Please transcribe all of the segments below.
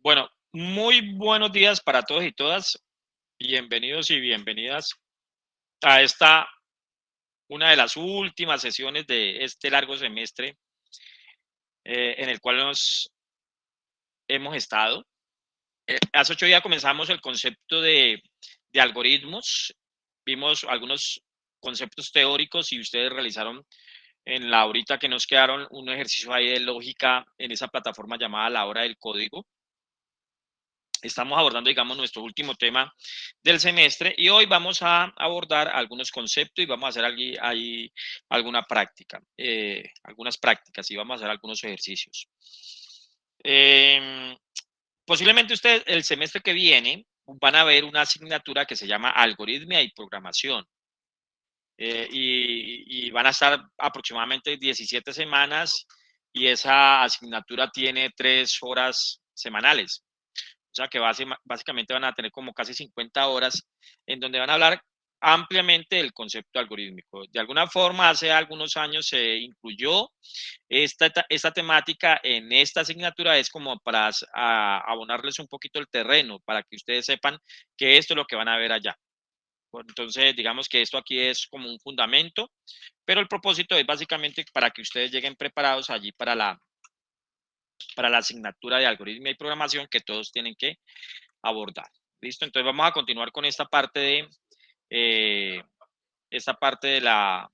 Bueno, muy buenos días para todos y todas. Bienvenidos y bienvenidas a una de las últimas sesiones de este largo semestre en el cual nos hemos estado. Hace 8 días comenzamos el concepto de algoritmos. Vimos algunos conceptos teóricos y ustedes realizaron en la horita que nos quedaron un ejercicio ahí de lógica en esa plataforma llamada la hora del código. Estamos abordando, digamos, nuestro último tema del semestre y hoy vamos a abordar algunos conceptos y vamos a hacer ahí alguna práctica, algunas prácticas y vamos a hacer algunos ejercicios. Eh, Posiblemente ustedes el semestre que viene van a ver una asignatura que se llama algoritmia y programación. Y van a estar aproximadamente 17 semanas y esa asignatura tiene 3 horas semanales. O sea que básicamente van a tener como casi 50 horas en donde van a hablar ampliamente del concepto algorítmico. De alguna forma, hace algunos años se incluyó esta temática en esta asignatura, es como para abonarles un poquito el terreno, para que ustedes sepan que esto es lo que van a ver allá. Entonces, digamos que esto aquí es como un fundamento, pero el propósito es básicamente para que ustedes lleguen preparados allí para la asignatura de algoritmia y programación que todos tienen que abordar. ¿Listo? Entonces vamos a continuar con eh, esta parte de la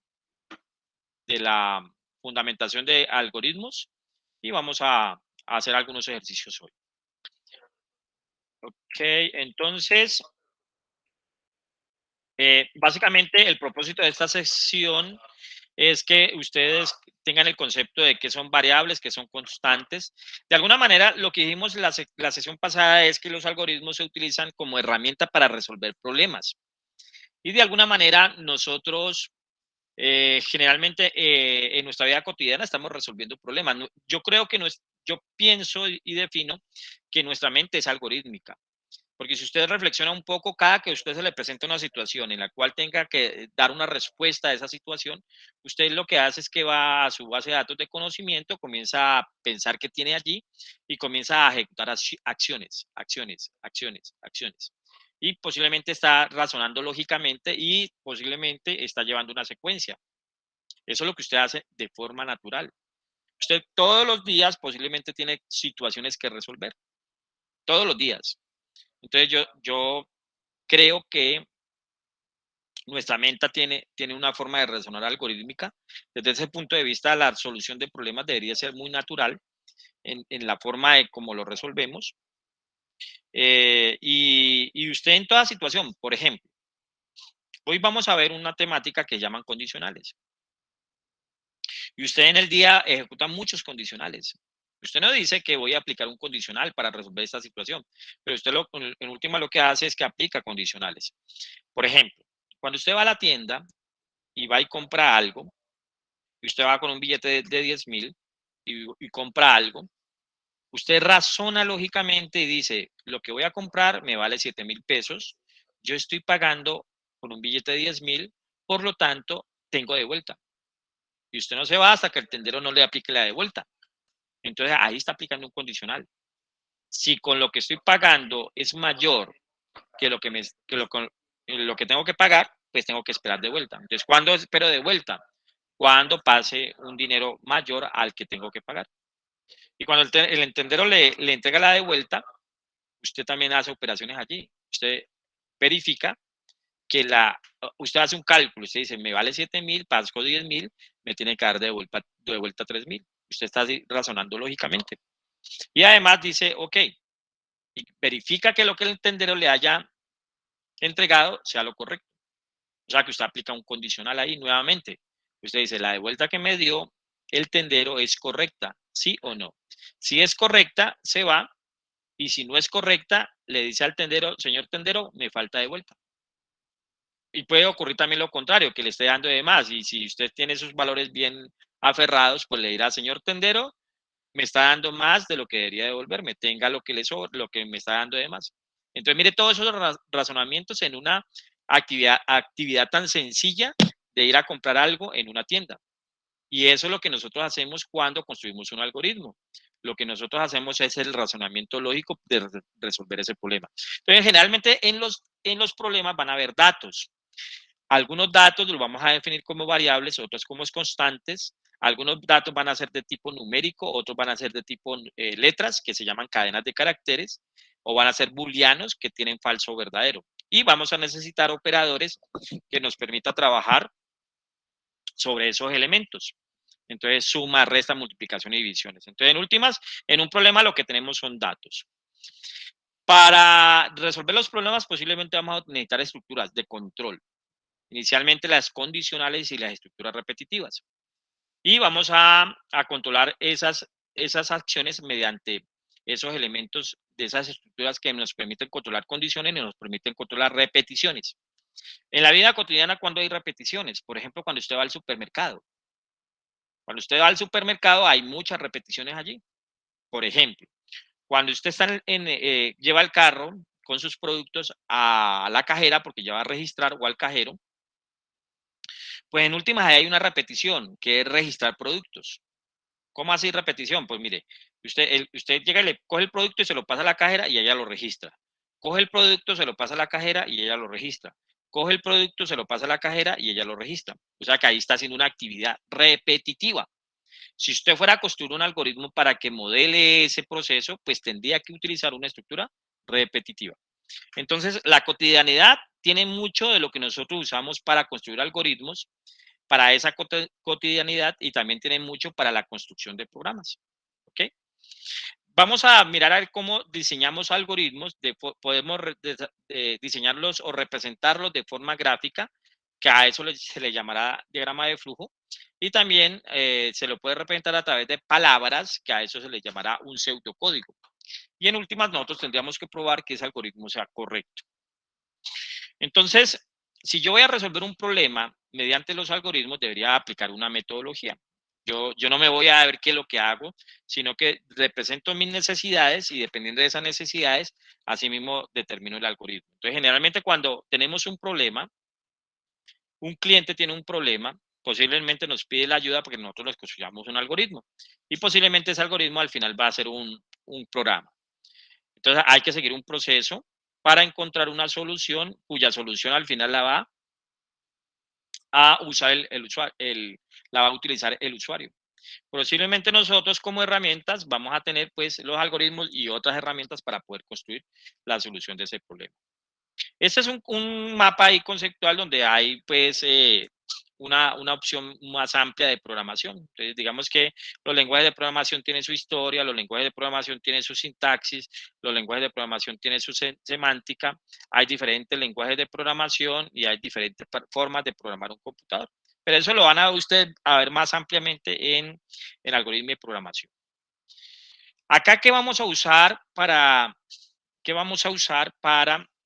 fundamentación de algoritmos y vamos a hacer algunos ejercicios hoy. Ok, entonces, básicamente el propósito de esta sesión es que ustedes tengan el concepto de que son variables, que son constantes. De alguna manera, lo que dijimos en la sesión pasada es que los algoritmos se utilizan como herramienta para resolver problemas. Y de alguna manera nosotros generalmente en nuestra vida cotidiana estamos resolviendo problemas. Yo creo que yo pienso y defino que nuestra mente es algorítmica. Porque si usted reflexiona un poco, cada que a usted se le presenta una situación en la cual tenga que dar una respuesta a esa situación, usted lo que hace es que va a su base de datos de conocimiento, comienza a pensar qué tiene allí y comienza a ejecutar acciones. Y posiblemente está razonando lógicamente y posiblemente está llevando una secuencia. Eso es lo que usted hace de forma natural. Usted todos los días posiblemente tiene situaciones que resolver, todos los días. Entonces yo creo que nuestra mente tiene una forma de razonar algorítmica. Desde ese punto de vista, la solución de problemas debería ser muy natural en la forma de cómo lo resolvemos. Y usted en toda situación, por ejemplo, hoy vamos a ver una temática que llaman condicionales. Y usted en el día ejecuta muchos condicionales. Usted no dice que voy a aplicar un condicional para resolver esta situación, pero usted en última lo que hace es que aplica condicionales. Por ejemplo, cuando usted va a la tienda y va y compra algo, y usted va con un billete de 10.000 y compra algo, usted razona lógicamente y dice, lo que voy a comprar me vale 7.000 pesos, yo estoy pagando con un billete de 10.000, por lo tanto, tengo de vuelta. Y usted no se va hasta que el tendero no le aplique la de vuelta. Entonces ahí está aplicando un condicional. Si con lo que estoy pagando es mayor que lo que tengo que pagar, pues tengo que esperar de vuelta. Entonces, ¿cuándo espero de vuelta? Cuando pase un dinero mayor al que tengo que pagar. Y cuando el entendero le entrega la de vuelta, usted también hace operaciones allí. Usted verifica que usted hace un cálculo, usted dice, me vale 7.000, pago 10.000, me tiene que dar de vuelta 3.000. Usted está así razonando lógicamente. Y además dice, ok, y verifica que lo que el tendero le haya entregado sea lo correcto. O sea, que usted aplica un condicional ahí nuevamente. Usted dice, la de vuelta que me dio el tendero es correcta, ¿sí o no? Si es correcta, se va. Y si no es correcta, le dice al tendero, señor tendero, me falta de vuelta. Y puede ocurrir también lo contrario, que le esté dando de más. Y si usted tiene esos valores bien aferrados, pues le dirá, señor tendero, me está dando más de lo que debería devolverme, tenga lo que lo que me está dando de más. Entonces, mire todos esos razonamientos en una actividad tan sencilla de ir a comprar algo en una tienda. Y eso es lo que nosotros hacemos cuando construimos un algoritmo. Lo que nosotros hacemos es el razonamiento lógico de resolver ese problema. Entonces, generalmente en los problemas van a haber datos. Algunos datos los vamos a definir como variables, otros como constantes. Algunos datos van a ser de tipo numérico, otros van a ser de tipo letras, que se llaman cadenas de caracteres, o van a ser booleanos, que tienen falso o verdadero. Y vamos a necesitar operadores que nos permita trabajar sobre esos elementos. Entonces, suma, resta, multiplicación y divisiones. Entonces, en últimas, en un problema lo que tenemos son datos. Para resolver los problemas, posiblemente vamos a necesitar estructuras de control. Inicialmente las condicionales y las estructuras repetitivas. Y vamos a controlar esas acciones mediante esos elementos de esas estructuras que nos permiten controlar condiciones y nos permiten controlar repeticiones. En la vida cotidiana, cuando hay repeticiones, por ejemplo, cuando usted va al supermercado. Cuando usted va al supermercado, hay muchas repeticiones allí. Por ejemplo, cuando usted está lleva el carro con sus productos a la cajera, porque ya va a registrar, o al cajero, pues en últimas hay una repetición, que es registrar productos. ¿Cómo así repetición? Pues mire, usted llega y le coge el producto y se lo pasa a la cajera y ella lo registra. Coge el producto, se lo pasa a la cajera y ella lo registra. Coge el producto, se lo pasa a la cajera y ella lo registra. O sea que ahí está haciendo una actividad repetitiva. Si usted fuera a construir un algoritmo para que modele ese proceso, pues tendría que utilizar una estructura repetitiva. Entonces, la cotidianidad tiene mucho de lo que nosotros usamos para construir algoritmos, para esa cotidianidad, y también tiene mucho para la construcción de programas. ¿Ok? Vamos a mirar a ver cómo diseñamos algoritmos, podemos diseñarlos o representarlos de forma gráfica, que a eso se le llamará diagrama de flujo, y también se lo puede representar a través de palabras, que a eso se le llamará un pseudocódigo. Y en últimas, nosotros tendríamos que probar que ese algoritmo sea correcto. Entonces, si yo voy a resolver un problema mediante los algoritmos, debería aplicar una metodología. Yo no me voy a ver qué es lo que hago, sino que represento mis necesidades y dependiendo de esas necesidades, así mismo determino el algoritmo. Entonces, generalmente cuando tenemos un problema, un cliente tiene un problema, posiblemente nos pide la ayuda porque nosotros les construyamos un algoritmo. Y posiblemente ese algoritmo al final va a ser un programa. Entonces, hay que seguir un proceso para encontrar una solución cuya solución al final la va a usar el usuario, la va a utilizar el usuario. Posiblemente nosotros como herramientas vamos a tener pues los algoritmos y otras herramientas para poder construir la solución de ese problema. Este es un mapa ahí conceptual donde hay pues una opción más amplia de programación. Entonces, digamos que los lenguajes de programación tienen su historia, los lenguajes de programación tienen su sintaxis, los lenguajes de programación tienen su semántica, hay diferentes lenguajes de programación y hay diferentes formas de programar un computador. Pero eso lo van a usted a ver más ampliamente en algoritmo de programación. Acá, ¿qué vamos a usar para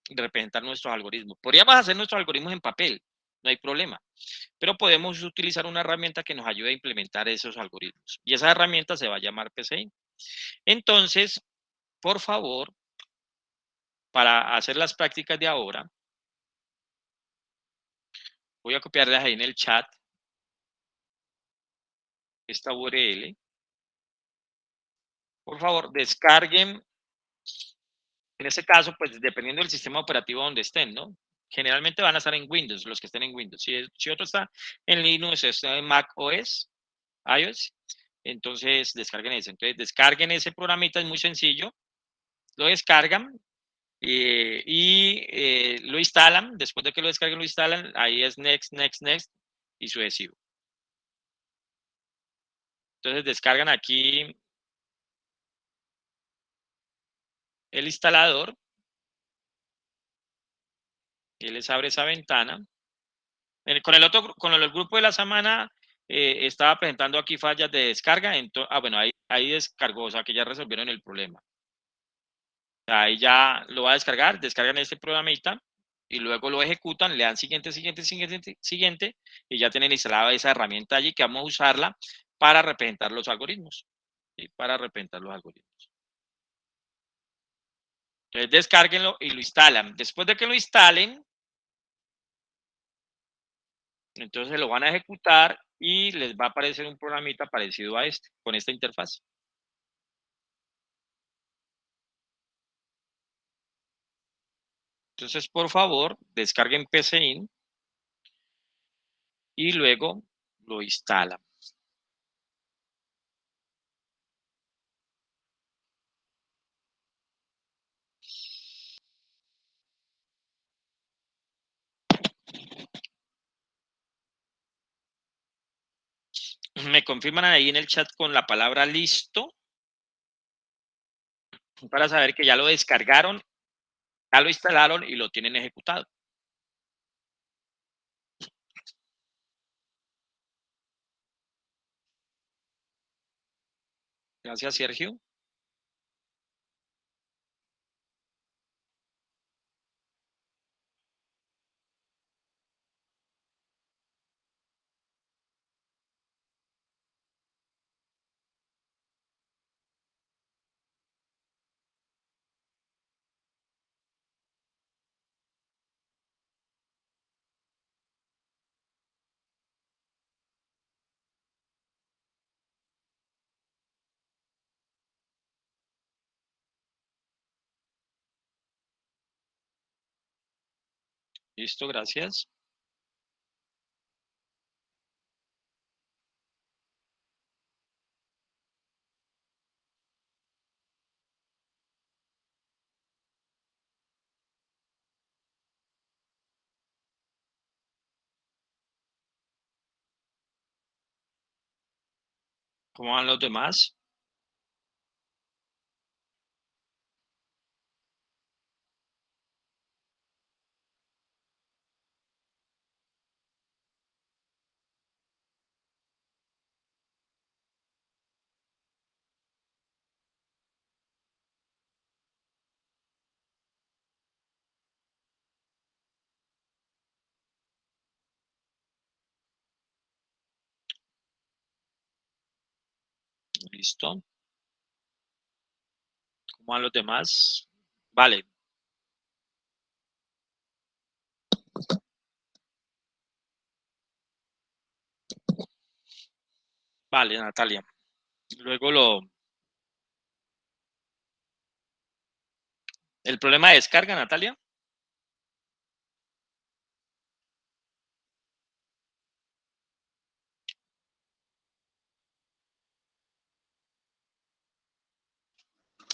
representar nuestros algoritmos? Podríamos hacer nuestros algoritmos en papel, no hay problema, pero podemos utilizar una herramienta que nos ayude a implementar esos algoritmos. Y esa herramienta se va a llamar PCI. Entonces, por favor, para hacer las prácticas de ahora, voy a copiarlas ahí en el chat esta URL. Por favor, descarguen. En este caso, pues dependiendo del sistema operativo donde estén, ¿no? Generalmente van a estar en Windows, los que estén en Windows. Si otro está en Linux, está en Mac OS, iOS, entonces descarguen ese. Entonces descarguen ese programita, es muy sencillo. Lo descargan lo instalan. Después de que lo descarguen, lo instalan. Ahí es next, next, next y sucesivo. Entonces descargan aquí el instalador y les abre esa ventana. Con el grupo de la semana estaba presentando aquí fallas de descarga. Bueno, ahí descargó, o sea que ya resolvieron el problema. Ahí ya lo va a descargar, descargan este programita y luego lo ejecutan, le dan siguiente, siguiente, siguiente, siguiente y ya tienen instalada esa herramienta allí que vamos a usarla para representar los algoritmos. ¿Sí? Para representar los algoritmos. Entonces descárguenlo y lo instalan. Después de que lo instalen, entonces lo van a ejecutar y les va a aparecer un programita parecido a este, con esta interfaz. Entonces, por favor, descarguen PCIN y luego lo instalan. Me confirman ahí en el chat con la palabra listo para saber que ya lo descargaron, ya lo instalaron y lo tienen ejecutado. Gracias, Sergio. Listo, gracias. ¿Cómo van los demás? Listo. ¿Cómo van los demás? Vale, vale, Natalia. Luego el problema de descarga, Natalia.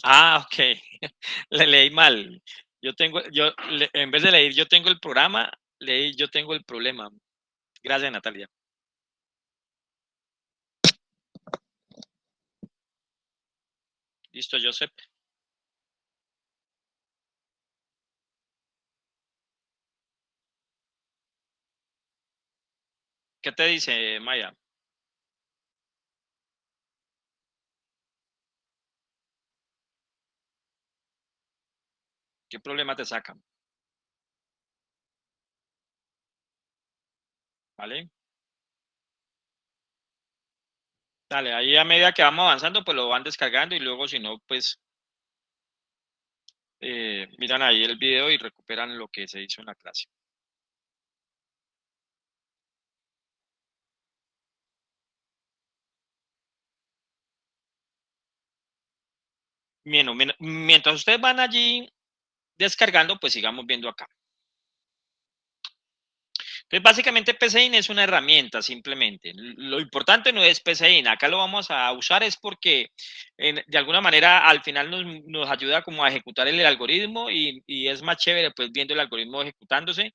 Ah, ok. Le leí mal. En vez de leer, yo tengo el programa, leí, yo tengo el problema. Gracias, Natalia. Listo, Joseph. ¿Qué te dice, Maya? ¿Qué problema te sacan? ¿Vale? Dale, ahí a medida que vamos avanzando, pues lo van descargando y luego si no, pues miran ahí el video y recuperan lo que se hizo en la clase. Mientras ustedes van allí descargando, pues sigamos viendo acá. Entonces, básicamente PCIN es una herramienta simplemente. Lo importante no es PCIN, acá lo vamos a usar es porque de alguna manera al final nos ayuda como a ejecutar el algoritmo y es más chévere pues viendo el algoritmo ejecutándose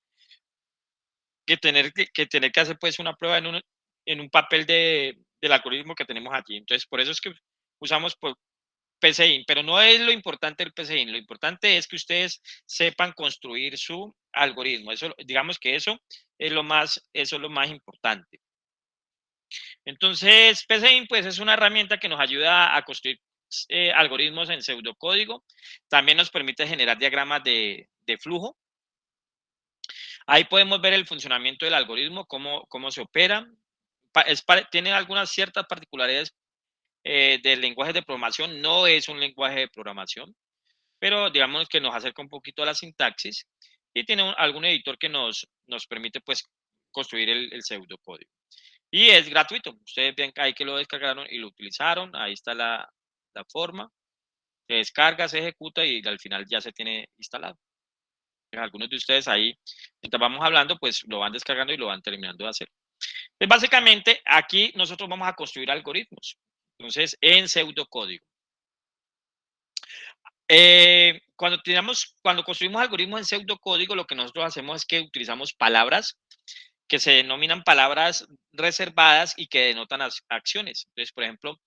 que tener que hacer pues una prueba en un papel del algoritmo que tenemos allí. Entonces, por eso es que usamos pues, PCIN, pero no es lo importante el PCIN, lo importante es que ustedes sepan construir su algoritmo. Eso, digamos que eso es lo más importante. Entonces, PCIN pues es una herramienta que nos ayuda a construir algoritmos en pseudocódigo. También nos permite generar diagramas de flujo. Ahí podemos ver el funcionamiento del algoritmo, cómo se opera. Tiene algunas ciertas particularidades del lenguaje de programación. No es un lenguaje de programación, pero digamos que nos acerca un poquito a la sintaxis y tiene algún editor que nos permite pues construir el pseudocódigo. Y es gratuito. Ustedes ven ahí que lo descargaron y lo utilizaron. Ahí está la forma. Se descarga, se ejecuta y al final ya se tiene instalado. Algunos de ustedes ahí, mientras vamos hablando, pues lo van descargando y lo van terminando de hacer. Entonces, básicamente, aquí nosotros vamos a construir algoritmos. Entonces, en pseudocódigo. Cuando construimos algoritmos en pseudocódigo, lo que nosotros hacemos es que utilizamos palabras que se denominan palabras reservadas y que denotan acciones. Entonces, por ejemplo,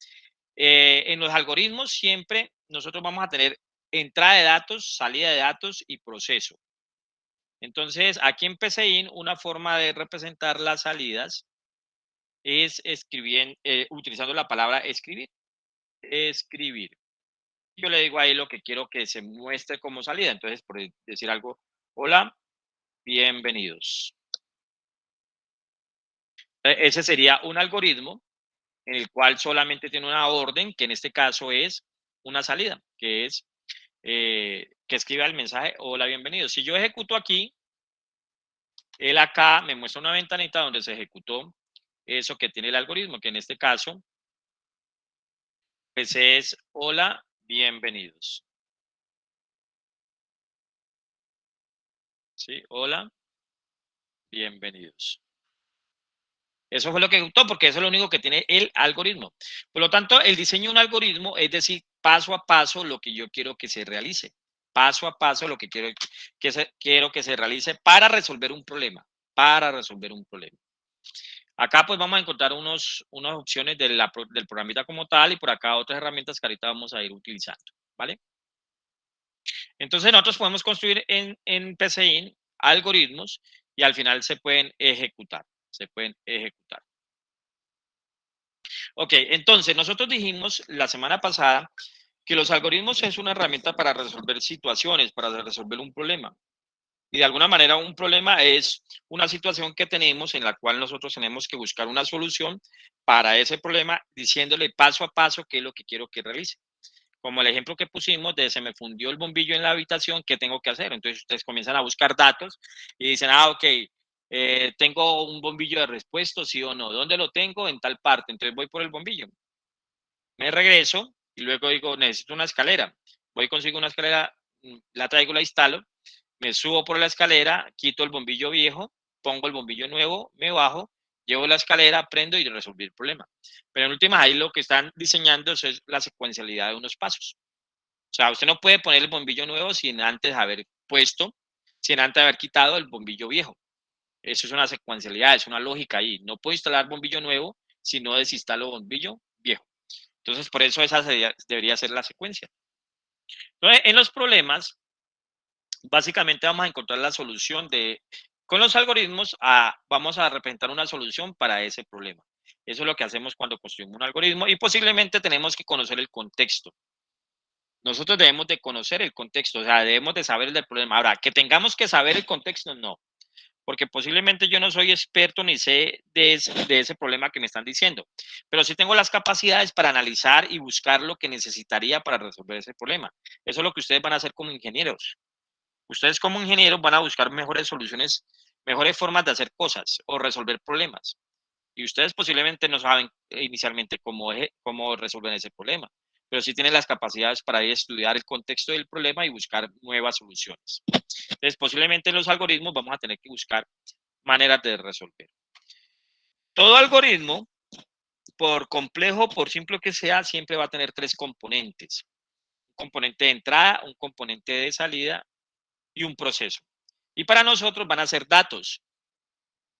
en los algoritmos siempre nosotros vamos a tener entrada de datos, salida de datos y proceso. Entonces, aquí en PCIN, una forma de representar las salidas es utilizando la palabra escribir. Escribir. Yo le digo ahí lo que quiero que se muestre como salida. Entonces, por decir algo, hola, bienvenidos. Ese sería un algoritmo en el cual solamente tiene una orden, que en este caso es una salida, que es que escriba el mensaje, hola, bienvenidos. Si yo ejecuto aquí, él acá me muestra una ventanita donde se ejecutó eso que tiene el algoritmo, que en este caso, pues es hola, bienvenidos. ¿Sí? Hola, bienvenidos. Eso fue lo que ejecutó, porque eso es lo único que tiene el algoritmo. Por lo tanto, el diseño de un algoritmo es decir, paso a paso lo que yo quiero que se realice. Paso a paso lo que quiero que se realice para resolver un problema. Para resolver un problema. Acá pues vamos a encontrar unas opciones del programita como tal y por acá otras herramientas que ahorita vamos a ir utilizando, ¿vale? Entonces nosotros podemos construir en PCIN algoritmos y al final se pueden ejecutar, Ok, entonces nosotros dijimos la semana pasada que los algoritmos es una herramienta para resolver situaciones, para resolver un problema. Y de alguna manera un problema es una situación que tenemos en la cual nosotros tenemos que buscar una solución para ese problema diciéndole paso a paso qué es lo que quiero que realice. Como el ejemplo que pusimos de se me fundió el bombillo en la habitación, ¿qué tengo que hacer? Entonces ustedes comienzan a buscar datos y dicen, ok, tengo un bombillo de repuesto, sí o no. ¿Dónde lo tengo? En tal parte. Entonces voy por el bombillo. Me regreso y luego digo, necesito una escalera. Voy y consigo una escalera, la traigo, la instalo, me subo por la escalera, quito el bombillo viejo, pongo el bombillo nuevo, me bajo, llevo la escalera, prendo y resolví el problema. Pero en últimas, ahí lo que están diseñando es la secuencialidad de unos pasos. O sea, usted no puede poner el bombillo nuevo sin antes haber puesto, sin antes haber quitado el bombillo viejo. Eso es una secuencialidad, es una lógica ahí. No puedo instalar bombillo nuevo si no desinstalo bombillo viejo. Entonces, por eso esa debería ser la secuencia. Entonces, en los problemas, básicamente vamos a encontrar la solución con los algoritmos, vamos a representar una solución para ese problema. Eso es lo que hacemos cuando construimos un algoritmo y posiblemente tenemos que conocer el contexto. Nosotros debemos de conocer el contexto, o sea, debemos de saber el problema. Ahora, que tengamos que saber el contexto, no, porque posiblemente yo no soy experto ni sé de ese problema que me están diciendo, pero sí tengo las capacidades para analizar y buscar lo que necesitaría para resolver ese problema. Eso es lo que ustedes van a hacer como ingenieros. Ustedes como ingenieros van a buscar mejores soluciones, mejores formas de hacer cosas o resolver problemas. Y ustedes posiblemente no saben inicialmente cómo resolver ese problema, pero sí tienen las capacidades para ir a estudiar el contexto del problema y buscar nuevas soluciones. Entonces, posiblemente en los algoritmos vamos a tener que buscar maneras de resolver. Todo algoritmo, por complejo, por simple que sea, siempre va a tener tres componentes. Un componente de entrada, un componente de salida y un proceso. Y para nosotros van a ser datos.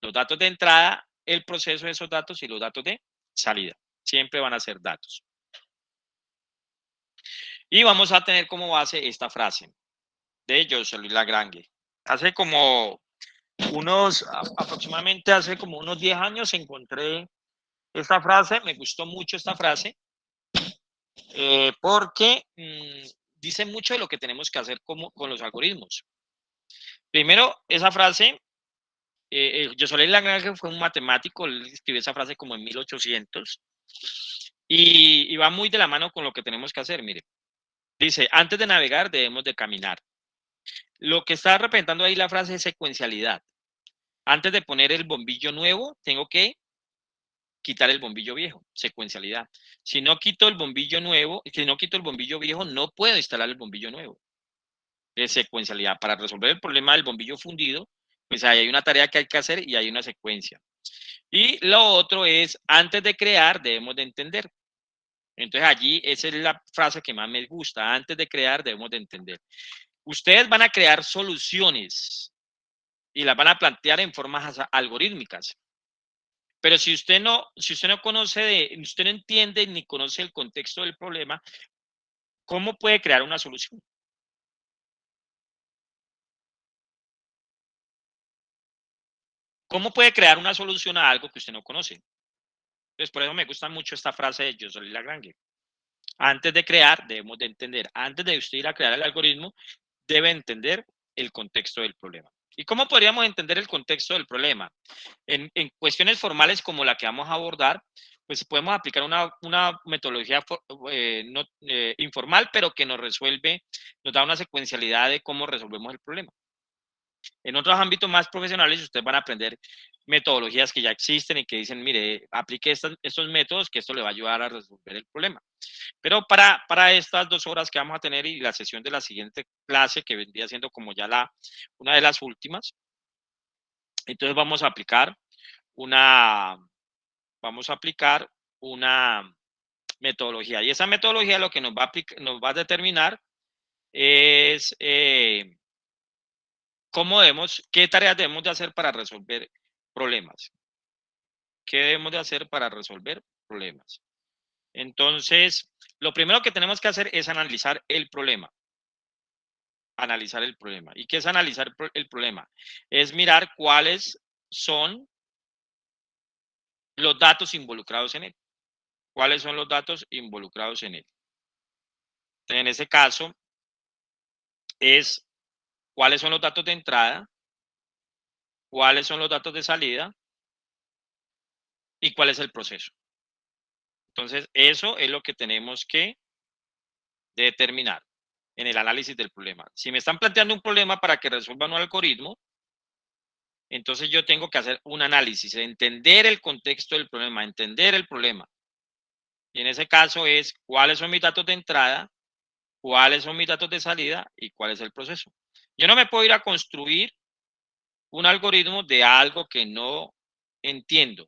Los datos de entrada, el proceso de esos datos y los datos de salida. Siempre van a ser datos. Y vamos a tener como base esta frase de Joseph Louis Lagrange. Hace como aproximadamente hace como unos 10 años encontré esta frase, me gustó mucho esta frase, porque dice mucho de lo que tenemos que hacer con los algoritmos. Primero, esa frase, Joseph Lagrange fue un matemático, él escribió esa frase como en 1800, y va muy de la mano con lo que tenemos que hacer, mire. Dice, antes de navegar debemos de caminar. Lo que está representando ahí la frase es secuencialidad. Antes de poner el bombillo nuevo, tengo que quitar el bombillo viejo, secuencialidad. Si no quito el bombillo nuevo, si no quito el bombillo viejo, no puedo instalar el bombillo nuevo. Es secuencialidad. Para resolver el problema del bombillo fundido, pues ahí hay una tarea que hay que hacer y hay una secuencia. Y lo otro es, antes de crear, debemos de entender. Entonces allí, esa es la frase que más me gusta. Antes de crear, debemos de entender. Ustedes van a crear soluciones y las van a plantear en formas algorítmicas. Pero si usted no conoce, usted no entiende ni conoce el contexto del problema, ¿cómo puede crear una solución? ¿Cómo puede crear una solución a algo que usted no conoce? Entonces, por eso me gusta mucho esta frase de Jocelyn Lagrange. Antes de crear, debemos de entender. Antes de usted ir a crear el algoritmo, debe entender el contexto del problema. ¿Y cómo podríamos entender el contexto del problema? En cuestiones formales como la que vamos a abordar, pues podemos aplicar una metodología informal, pero que nos resuelve, nos da una secuencialidad de cómo resolvemos el problema. En otros ámbitos más profesionales, ustedes van a aprender metodologías que ya existen y que dicen, mire, aplique estos métodos, que esto le va a ayudar a resolver el problema. Pero para estas 2 horas que vamos a tener y la sesión de la siguiente clase, que vendría siendo como ya una de las últimas, entonces vamos a aplicar una, metodología. Y esa metodología lo que nos va a determinar es qué tareas debemos de hacer para resolver problemas. ¿Qué debemos de hacer para resolver problemas? Entonces, lo primero que tenemos que hacer es analizar el problema. Analizar el problema. ¿Y qué es analizar el problema? Es mirar cuáles son los datos involucrados en él. ¿Cuáles son los datos involucrados en él? En ese caso, es cuáles son los datos de entrada, cuáles son los datos de salida y cuál es el proceso. Entonces, eso es lo que tenemos que determinar en el análisis del problema. Si me están planteando un problema para que resuelvan un algoritmo, entonces yo tengo que hacer un análisis, entender el contexto del problema, entender el problema. Y en ese caso es cuáles son mis datos de entrada, cuáles son mis datos de salida y cuál es el proceso. Yo no me puedo ir a construir un algoritmo de algo que no entiendo,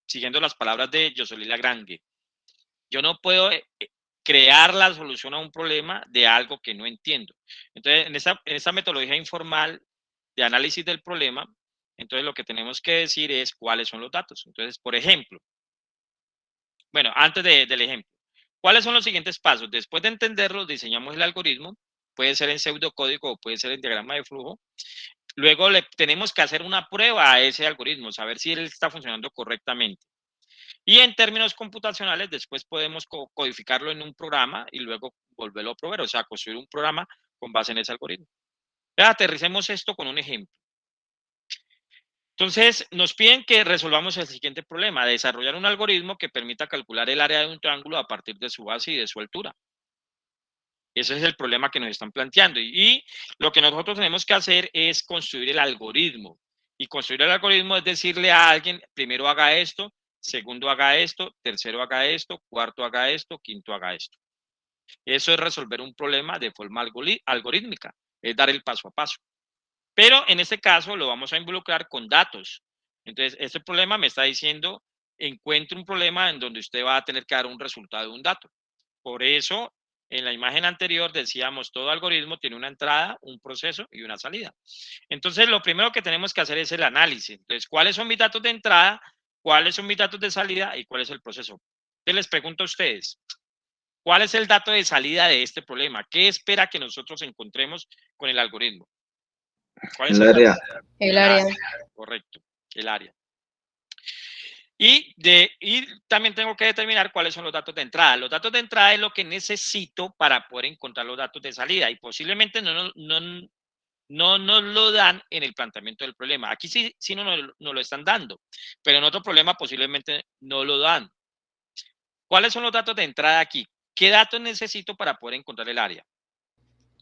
siguiendo las palabras de Jocelyn Lagrange. Yo no puedo crear la solución a un problema de algo que no entiendo. Entonces, en esa metodología informal de análisis del problema, entonces lo que tenemos que decir es cuáles son los datos. Entonces, por ejemplo, bueno, antes del ejemplo, ¿cuáles son los siguientes pasos? Después de entenderlo, diseñamos el algoritmo, puede ser en pseudocódigo o puede ser en diagrama de flujo. Luego le tenemos que hacer una prueba a ese algoritmo, saber si él está funcionando correctamente. Y en términos computacionales, después podemos codificarlo en un programa y luego volverlo a probar, o sea, construir un programa con base en ese algoritmo. Ya aterricemos esto con un ejemplo. Entonces, nos piden que resolvamos el siguiente problema, desarrollar un algoritmo que permita calcular el área de un triángulo a partir de su base y de su altura. Ese es el problema que nos están planteando. Y lo que nosotros tenemos que hacer es construir el algoritmo. Y construir el algoritmo es decirle a alguien, primero haga esto, segundo haga esto, tercero haga esto, cuarto haga esto, quinto haga esto. Eso es resolver un problema de forma algorítmica, es dar el paso a paso. Pero en este caso lo vamos a involucrar con datos. Entonces, este problema me está diciendo, encuentre un problema en donde usted va a tener que dar un resultado de un dato. Por eso, en la imagen anterior decíamos, todo algoritmo tiene una entrada, un proceso y una salida. Entonces, lo primero que tenemos que hacer es el análisis. Entonces, ¿cuáles son mis datos de entrada? ¿Cuáles son mis datos de salida? ¿Y cuál es el proceso? Entonces, les pregunto a ustedes, ¿cuál es el dato de salida de este problema? ¿Qué espera que nosotros encontremos con el algoritmo? ¿Cuál es El área. El área. Correcto, el área. Y también tengo que determinar cuáles son los datos de entrada. Los datos de entrada es lo que necesito para poder encontrar los datos de salida y posiblemente no nos lo dan en el planteamiento del problema. Aquí sí no nos lo están dando, pero en otro problema posiblemente no lo dan. ¿Cuáles son los datos de entrada aquí? ¿Qué datos necesito para poder encontrar el área?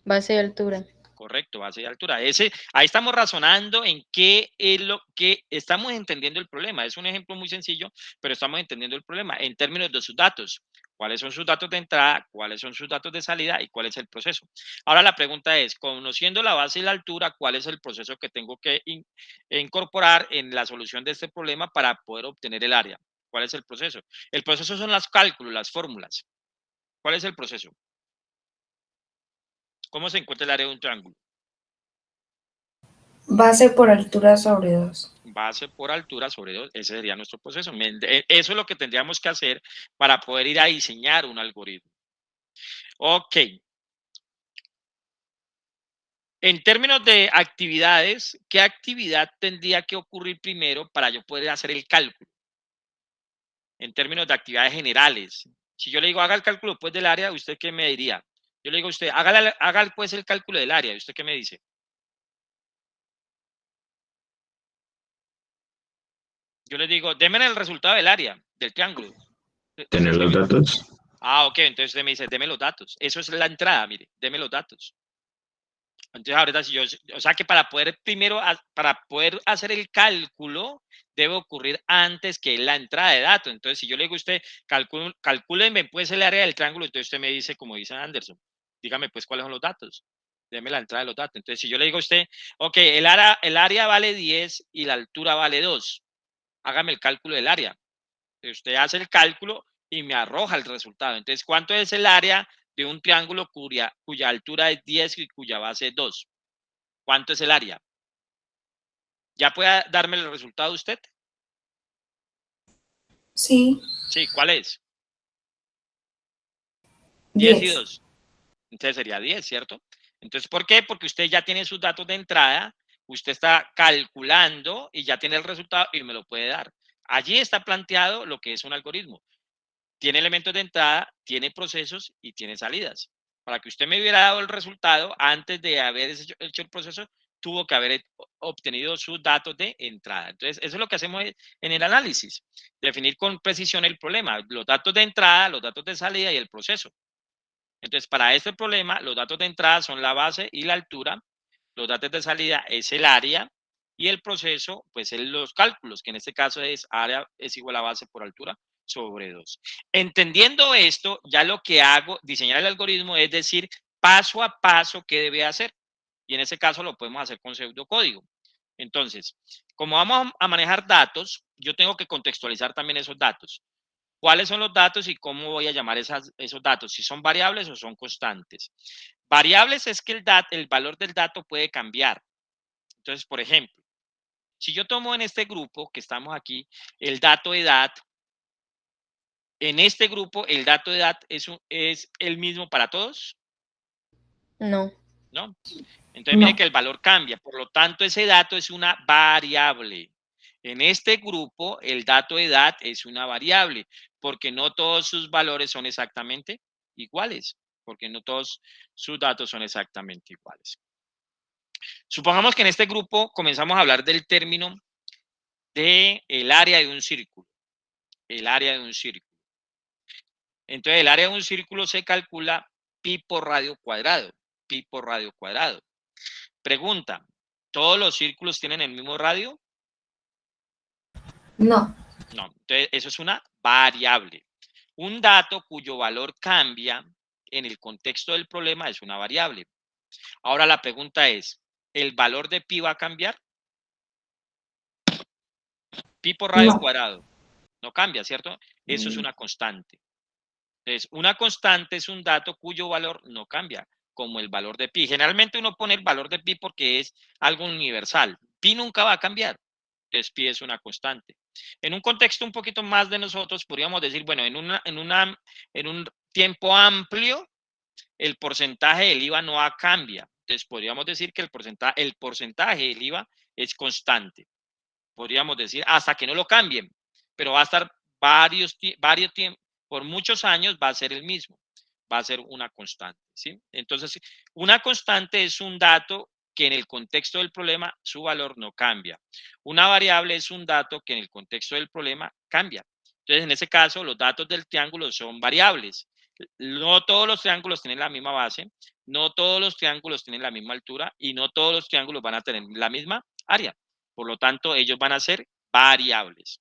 Base y altura. Correcto, base y altura. Ahí estamos razonando en qué es lo que estamos entendiendo el problema. Es un ejemplo muy sencillo, pero estamos entendiendo el problema en términos de sus datos. ¿Cuáles son sus datos de entrada? ¿Cuáles son sus datos de salida? ¿Y cuál es el proceso? Ahora la pregunta es, conociendo la base y la altura, ¿cuál es el proceso que tengo que incorporar en la solución de este problema para poder obtener el área? ¿Cuál es el proceso? El proceso son los cálculos, las fórmulas. ¿Cuál es el proceso? ¿Cómo se encuentra el área de un triángulo? Base por altura sobre 2. Base por altura sobre 2, ese sería nuestro proceso. Eso es lo que tendríamos que hacer para poder ir a diseñar un algoritmo. Ok. En términos de actividades, ¿qué actividad tendría que ocurrir primero para yo poder hacer el cálculo? En términos de actividades generales. Si yo le digo, haga el cálculo pues del área, ¿usted qué me diría? Yo le digo a usted, haga pues el cálculo del área. ¿Usted qué me dice? Yo le digo, deme el resultado del área, del triángulo. Tener los datos. Ah, ok, entonces usted me dice, deme los datos. Eso es la entrada, mire, deme los datos. Entonces, ahorita si yo, o sea que para poder para poder hacer el cálculo, debe ocurrir antes que la entrada de datos. Entonces, si yo le digo a usted, calcúlenme pues el área del triángulo, entonces usted me dice, como dice Anderson, dígame pues cuáles son los datos. Deme la entrada de los datos. Entonces, si yo le digo a usted, ok, el área vale 10 y la altura vale 2, hágame el cálculo del área. Usted hace el cálculo y me arroja el resultado. Entonces, ¿cuánto es el área de un triángulo cuya altura es 10 y cuya base es 2? ¿Cuánto es el área? ¿Ya puede darme el resultado usted? Sí. Sí, ¿cuál es? 10 y 10. 2. Entonces sería 10, ¿cierto? Entonces, ¿por qué? Porque usted ya tiene sus datos de entrada, usted está calculando y ya tiene el resultado y me lo puede dar. Allí está planteado lo que es un algoritmo. Tiene elementos de entrada, tiene procesos y tiene salidas. Para que usted me hubiera dado el resultado antes de haber hecho el proceso, tuvo que haber obtenido sus datos de entrada. Entonces, eso es lo que hacemos en el análisis, definir con precisión el problema, los datos de entrada, los datos de salida y el proceso. Entonces, para este problema, los datos de entrada son la base y la altura, los datos de salida es el área y el proceso, pues es los cálculos, que en este caso es área es igual a base por altura sobre 2. Entendiendo esto, ya lo que hago, diseñar el algoritmo, es decir, paso a paso qué debe hacer. Y en ese caso lo podemos hacer con pseudocódigo. Entonces, como vamos a manejar datos, yo tengo que contextualizar también esos datos. ¿Cuáles son los datos y cómo voy a llamar esos datos? Si son variables o son constantes. Variables es que el valor del dato puede cambiar. Entonces, por ejemplo, si yo tomo en este grupo que estamos aquí el dato edad, en este grupo el dato de edad es el mismo para todos, No. ¿no? Entonces, mire No. que el valor cambia, por lo tanto, ese dato es una variable. En este grupo, el dato de edad es una variable, porque no todos sus valores son exactamente iguales, porque no todos sus datos son exactamente iguales. Supongamos que en este grupo comenzamos a hablar del término de el área de un círculo. El área de un círculo. Entonces, el área de un círculo se calcula pi por radio cuadrado. Pi por radio cuadrado. Pregunta, ¿todos los círculos tienen el mismo radio? No. No. Entonces, eso es una variable. Un dato cuyo valor cambia en el contexto del problema es una variable. Ahora la pregunta es, ¿el valor de pi va a cambiar? Pi por radio No. cuadrado. No cambia, ¿cierto? Eso es una constante. Entonces, una constante es un dato cuyo valor no cambia, como el valor de pi. Generalmente uno pone el valor de pi porque es algo universal. Pi nunca va a cambiar. Entonces, pi es una constante. En un contexto un poquito más de nosotros, podríamos decir, bueno, en un tiempo amplio, el porcentaje del IVA no cambia. Entonces, podríamos decir que el porcentaje del IVA es constante. Podríamos decir, hasta que no lo cambien, pero va a estar varios tiempos, por muchos años va a ser el mismo, va a ser una constante, ¿sí? Entonces, una constante es un dato que en el contexto del problema su valor no cambia. Una variable es un dato que en el contexto del problema cambia. Entonces, en ese caso, los datos del triángulo son variables. No todos los triángulos tienen la misma base, No todos los triángulos tienen la misma altura y no todos los triángulos van a tener la misma área. Por lo tanto, ellos van a ser variables.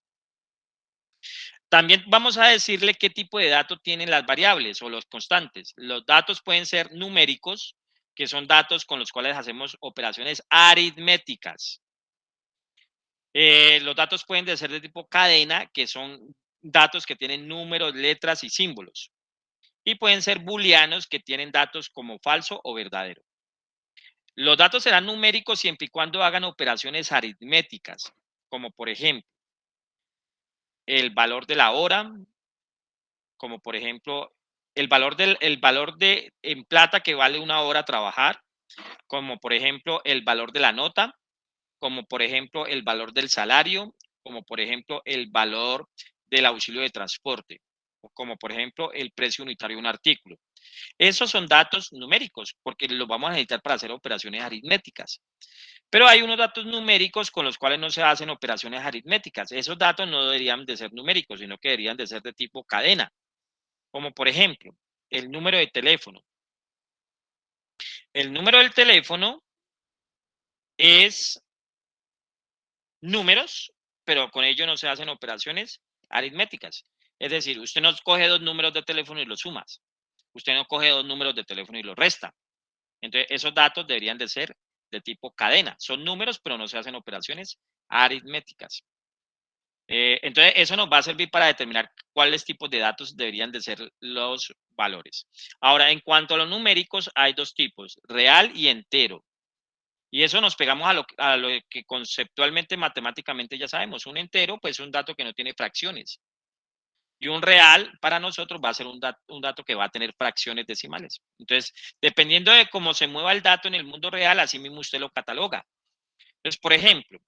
También vamos a decirle qué tipo de datos tienen las variables o los constantes. Los datos pueden ser numéricos, que son datos con los cuales hacemos operaciones aritméticas. Los datos pueden ser de tipo cadena, que son datos que tienen números, letras y símbolos. Y pueden ser booleanos, que tienen datos como falso o verdadero. Los datos serán numéricos siempre y cuando hagan operaciones aritméticas, como por ejemplo, el valor de la hora, como por ejemplo, el valor en plata que vale una hora trabajar, como por ejemplo, el valor de la nota, como por ejemplo, el valor del salario, como por ejemplo, el valor del auxilio de transporte, o como por ejemplo, el precio unitario de un artículo. Esos son datos numéricos, porque los vamos a necesitar para hacer operaciones aritméticas. Pero hay unos datos numéricos con los cuales no se hacen operaciones aritméticas. Esos datos no deberían de ser numéricos, sino que deberían de ser de tipo cadena. Como por ejemplo, el número de teléfono. El número del teléfono es números, pero con ello no se hacen operaciones aritméticas. Es decir, usted no coge dos números de teléfono y los sumas. Usted no coge dos números de teléfono y los resta. Entonces, esos datos deberían de ser de tipo cadena. Son números, pero no se hacen operaciones aritméticas. Entonces, eso nos va a servir para determinar cuáles tipos de datos deberían de ser los valores. Ahora, en cuanto a los numéricos, hay dos tipos, real y entero. Y eso nos pegamos a lo que conceptualmente, matemáticamente ya sabemos. Un entero, pues es un dato que no tiene fracciones. Y un real para nosotros va a ser un dato que va a tener fracciones decimales. Entonces, dependiendo de cómo se mueva el dato en el mundo real, así mismo usted lo cataloga. Entonces, por ejemplo,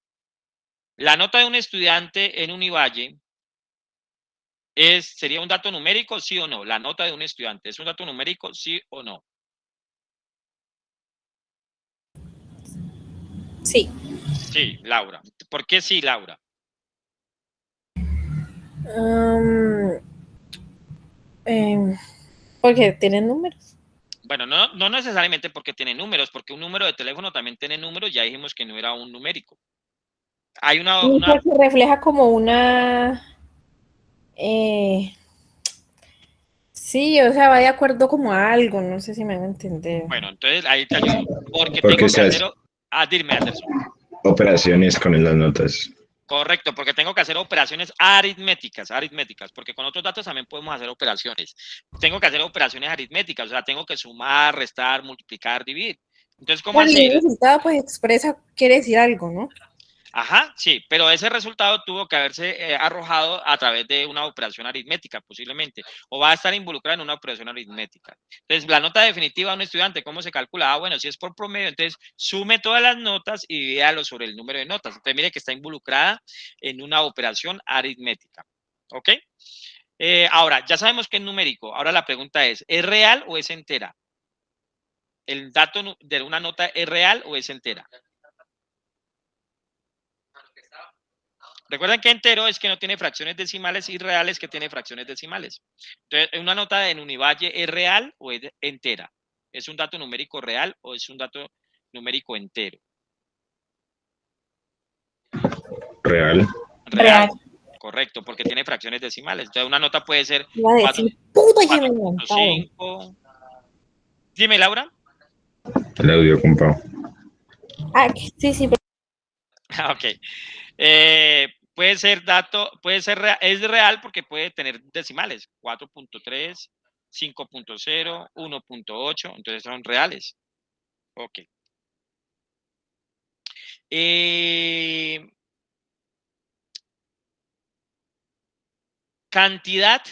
la nota de un estudiante en Univalle ¿sería un dato numérico, sí o no? La nota de un estudiante, ¿es un dato numérico, sí o no? Sí. Sí, Laura. ¿Por qué sí, Laura? Porque tienen números. Bueno, no necesariamente porque tiene números, porque un número de teléfono también tiene números, ya dijimos que no era un numérico. Hay Porque refleja como una... sí, o sea, va de acuerdo como a algo, no sé si me van a entender. Bueno, entonces ahí te ayudo. Porque Porque tengo que se hacer... hace dime, Anderson. operaciones con las notas. Correcto, porque tengo que hacer operaciones aritméticas, porque con otros datos también podemos hacer operaciones. Tengo que hacer operaciones aritméticas, o sea, tengo que sumar, restar, multiplicar, dividir. Entonces, ¿cómo Bueno, y así? el resultado pues expresa, quiere decir algo, ¿no? Ajá, sí, pero ese resultado tuvo que haberse arrojado a través de una operación aritmética, posiblemente, o va a estar involucrada en una operación aritmética. Entonces, la nota definitiva de un estudiante, ¿cómo se calcula? Ah, bueno, si es por promedio, entonces sume todas las notas y divídalo sobre el número de notas. Entonces, mire que está involucrada en una operación aritmética. ¿Ok? Ahora, ya sabemos que es numérico. Ahora la pregunta ¿es real o es entera? ¿El dato de una nota es real o es entera? Recuerden que entero es que no tiene fracciones decimales y real es que tiene fracciones decimales. Entonces, una nota en Univalle es real o es entera. ¿Es un dato numérico real o es un dato numérico entero? Real. Real. Correcto, porque tiene fracciones decimales. Entonces, una nota puede ser Iba a decir, puta que me levantaron. 4.5. Dime, Laura. El audio, compa. Ah, sí, sí. Ok. Puede ser es real porque puede tener decimales, 4.3, 5.0, 1.8, entonces son reales. Ok. Cantidad,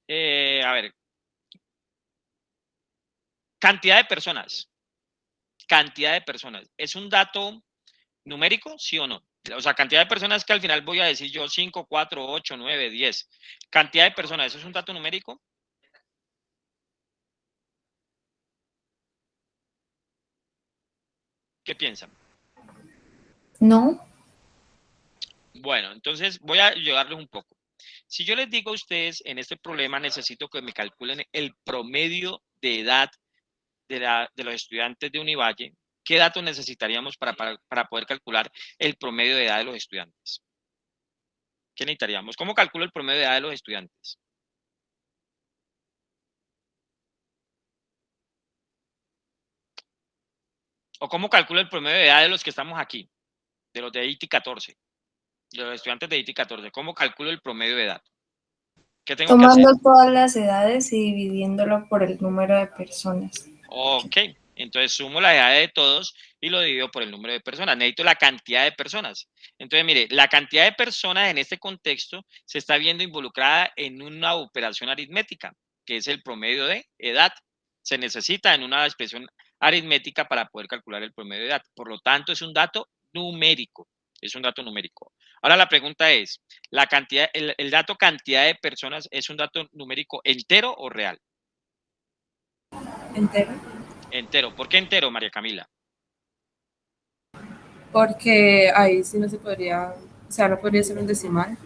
a ver, cantidad de personas. Cantidad de personas. ¿Es un dato numérico, sí o no? O sea, cantidad de personas que al final voy a decir yo 5, 4, 8, 9, 10. Cantidad de personas, ¿eso es un dato numérico? ¿Qué piensan? No. Bueno, entonces voy a ayudarles un poco. Si yo les digo a ustedes, en este problema necesito que me calculen el promedio de edad de los estudiantes de Univalle, ¿qué datos necesitaríamos para poder calcular el promedio de edad de los estudiantes? ¿Qué necesitaríamos? ¿Cómo calculo el promedio de edad de los estudiantes? ¿O cómo calculo el promedio de edad de los que estamos aquí? De los de ITI 14, de los estudiantes de ITI 14. ¿Cómo calculo el promedio de edad? ¿Qué tengo que hacer? Tomando todas las edades y dividiéndolo por el número de personas. Ok, entonces sumo la edad de todos y lo divido por el número de personas. Necesito la cantidad de personas. Entonces, mire, la cantidad de personas en este contexto se está viendo involucrada en una operación aritmética, que es el promedio de edad. Se necesita en una expresión aritmética para poder calcular el promedio de edad. Por lo tanto, es un dato numérico. Es un dato numérico. Ahora la pregunta es, ¿la cantidad, el dato cantidad de personas es un dato numérico entero o real? ¿Entero? Entero. ¿Por qué entero, María Camila? Porque ahí sí no se podría, o sea, no podría ser un decimal.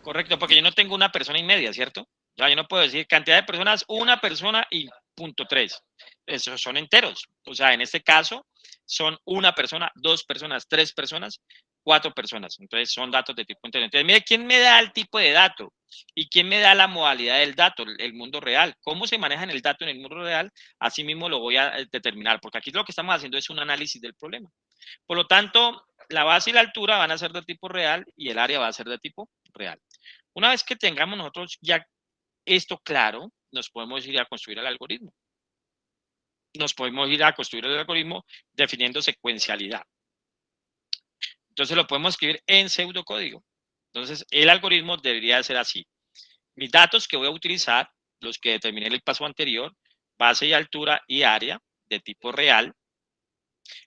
Correcto, porque yo no tengo una persona y media, ¿cierto? O sea, yo no puedo decir cantidad de personas, una persona y punto 3. Esos son enteros. O sea, en este caso son una persona, dos personas, tres personas, cuatro personas. Entonces son datos de tipo entero. Entonces, mire, ¿quién me da el tipo de dato? ¿Y quién me da la modalidad del dato, el mundo real? ¿Cómo se maneja el dato en el mundo real? Así mismo lo voy a determinar, porque aquí lo que estamos haciendo es un análisis del problema. Por lo tanto, la base y la altura van a ser de tipo real y el área va a ser de tipo real. Una vez que tengamos nosotros ya esto claro, nos podemos ir a construir el algoritmo. Nos podemos ir a construir el algoritmo definiendo secuencialidad. Entonces lo podemos escribir en pseudocódigo. Entonces el algoritmo debería ser así. Mis datos que voy a utilizar, los que determiné en el paso anterior, base y altura y área de tipo real.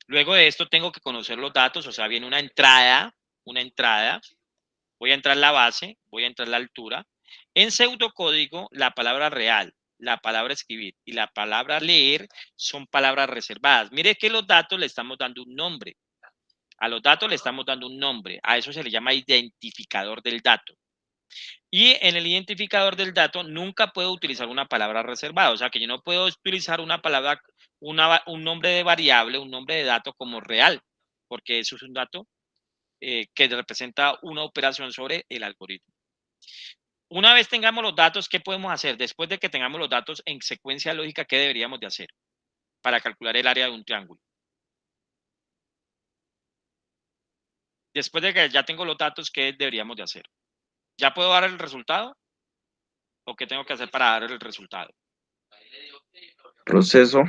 Luego de esto tengo que conocer los datos, o sea, viene una entrada. Voy a entrar la base, voy a entrar la altura. En pseudocódigo, la palabra real, la palabra escribir y la palabra leer son palabras reservadas. Mire que los datos le estamos dando un nombre. A los datos le estamos dando un nombre. A eso se le llama identificador del dato. Y en el identificador del dato nunca puedo utilizar una palabra reservada. O sea que yo no puedo utilizar una palabra, un nombre de variable, un nombre de dato como real, porque eso es un dato que representa una operación sobre el algoritmo. Una vez tengamos los datos, ¿qué podemos hacer? Después de que tengamos los datos en secuencia lógica, ¿qué deberíamos de hacer para calcular el área de un triángulo? Después de que ya tengo los datos, ¿qué deberíamos de hacer? ¿Ya puedo dar el resultado? ¿O qué tengo que hacer para dar el resultado? Proceso.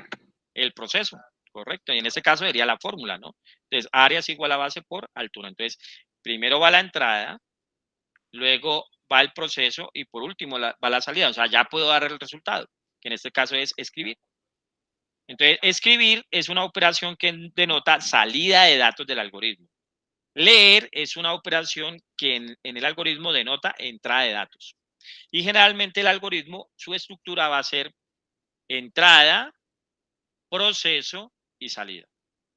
El proceso, correcto. Y en este caso sería la fórmula, ¿no? Entonces, área es igual a base por altura. Entonces, primero va la entrada, luego va el proceso y por último va la salida. O sea, ya puedo dar el resultado, que en este caso es escribir. Entonces, escribir es una operación que denota salida de datos del algoritmo. Leer es una operación que en el algoritmo denota entrada de datos. Y generalmente el algoritmo, su estructura va a ser entrada, proceso y salida.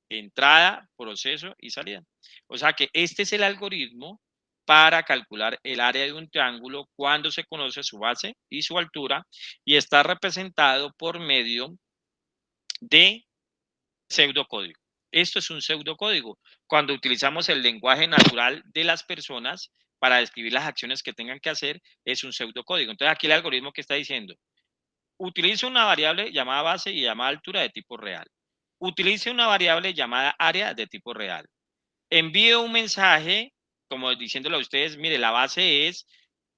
Entrada, proceso y salida. O sea que este es el algoritmo para calcular el área de un triángulo cuando se conoce su base y su altura y está representado por medio de pseudocódigo. Esto es un pseudocódigo. Cuando utilizamos el lenguaje natural de las personas para describir las acciones que tengan que hacer, es un pseudocódigo. Entonces aquí el algoritmo que está diciendo, utilice una variable llamada base y llamada altura de tipo real. Utilice una variable llamada área de tipo real. Envíe un mensaje, como diciéndole a ustedes, mire, la base es,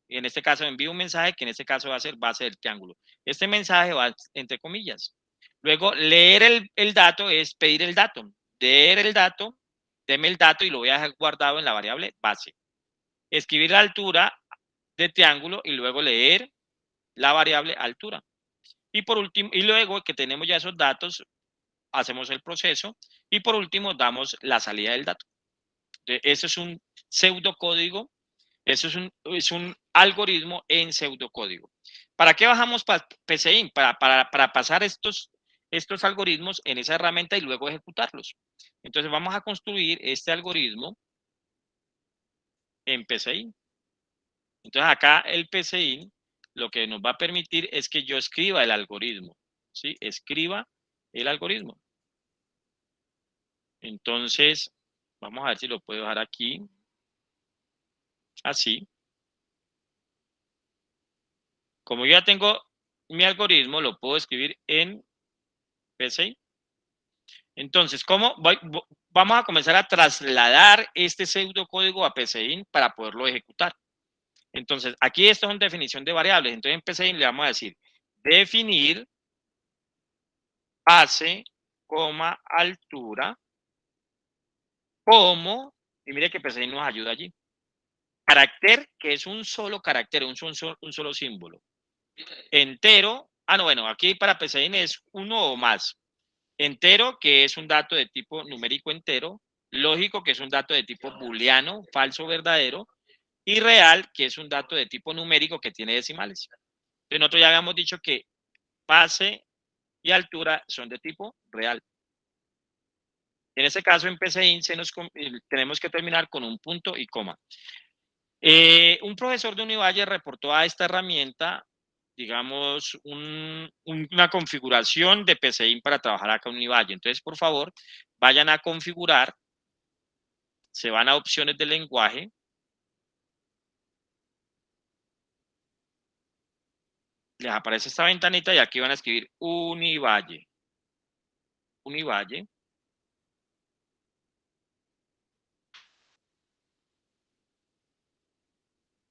en este caso envíe un mensaje que en este caso va a ser base del triángulo. Este mensaje va entre comillas. Luego, leer el dato es pedir el dato. Leer el dato, deme el dato y lo voy a dejar guardado en la variable base. Escribir la altura de triángulo y luego leer la variable altura. Y por último, y luego que tenemos ya esos datos, hacemos el proceso y por último damos la salida del dato. Eso es un pseudocódigo, eso es un algoritmo en pseudocódigo. ¿Para qué bajamos PCInt? Para pasar estos algoritmos en esa herramienta y luego ejecutarlos. Entonces vamos a construir este algoritmo en PCInt. Entonces acá el PCIN lo que nos va a permitir es que yo escriba el algoritmo, ¿sí? Escriba el algoritmo. Entonces, vamos a ver si lo puedo dejar aquí. Así. Como yo ya tengo mi algoritmo, lo puedo escribir en PCIN. Entonces, vamos a comenzar a trasladar este pseudocódigo a PCIN para poderlo ejecutar? Entonces, aquí esto es una definición de variables. Entonces, en PCIN le vamos a decir definir base, coma, altura, como, y mire que PCIN nos ayuda allí. Carácter, que es un solo carácter, un solo símbolo. Entero, no, bueno, aquí para PCIN es uno o más. Entero, que es un dato de tipo numérico entero. Lógico, que es un dato de tipo booleano, falso, verdadero. Y real, que es un dato de tipo numérico que tiene decimales. Entonces, nosotros ya habíamos dicho que base y altura son de tipo real. En este caso, en PCIN tenemos que terminar con un punto y coma. Un profesor de Univalle reportó a esta herramienta, digamos, una configuración de PCIN para trabajar acá en Univalle. Entonces, por favor, vayan a configurar, se van a opciones de lenguaje. Les aparece esta ventanita y aquí van a escribir Univalle. Univalle.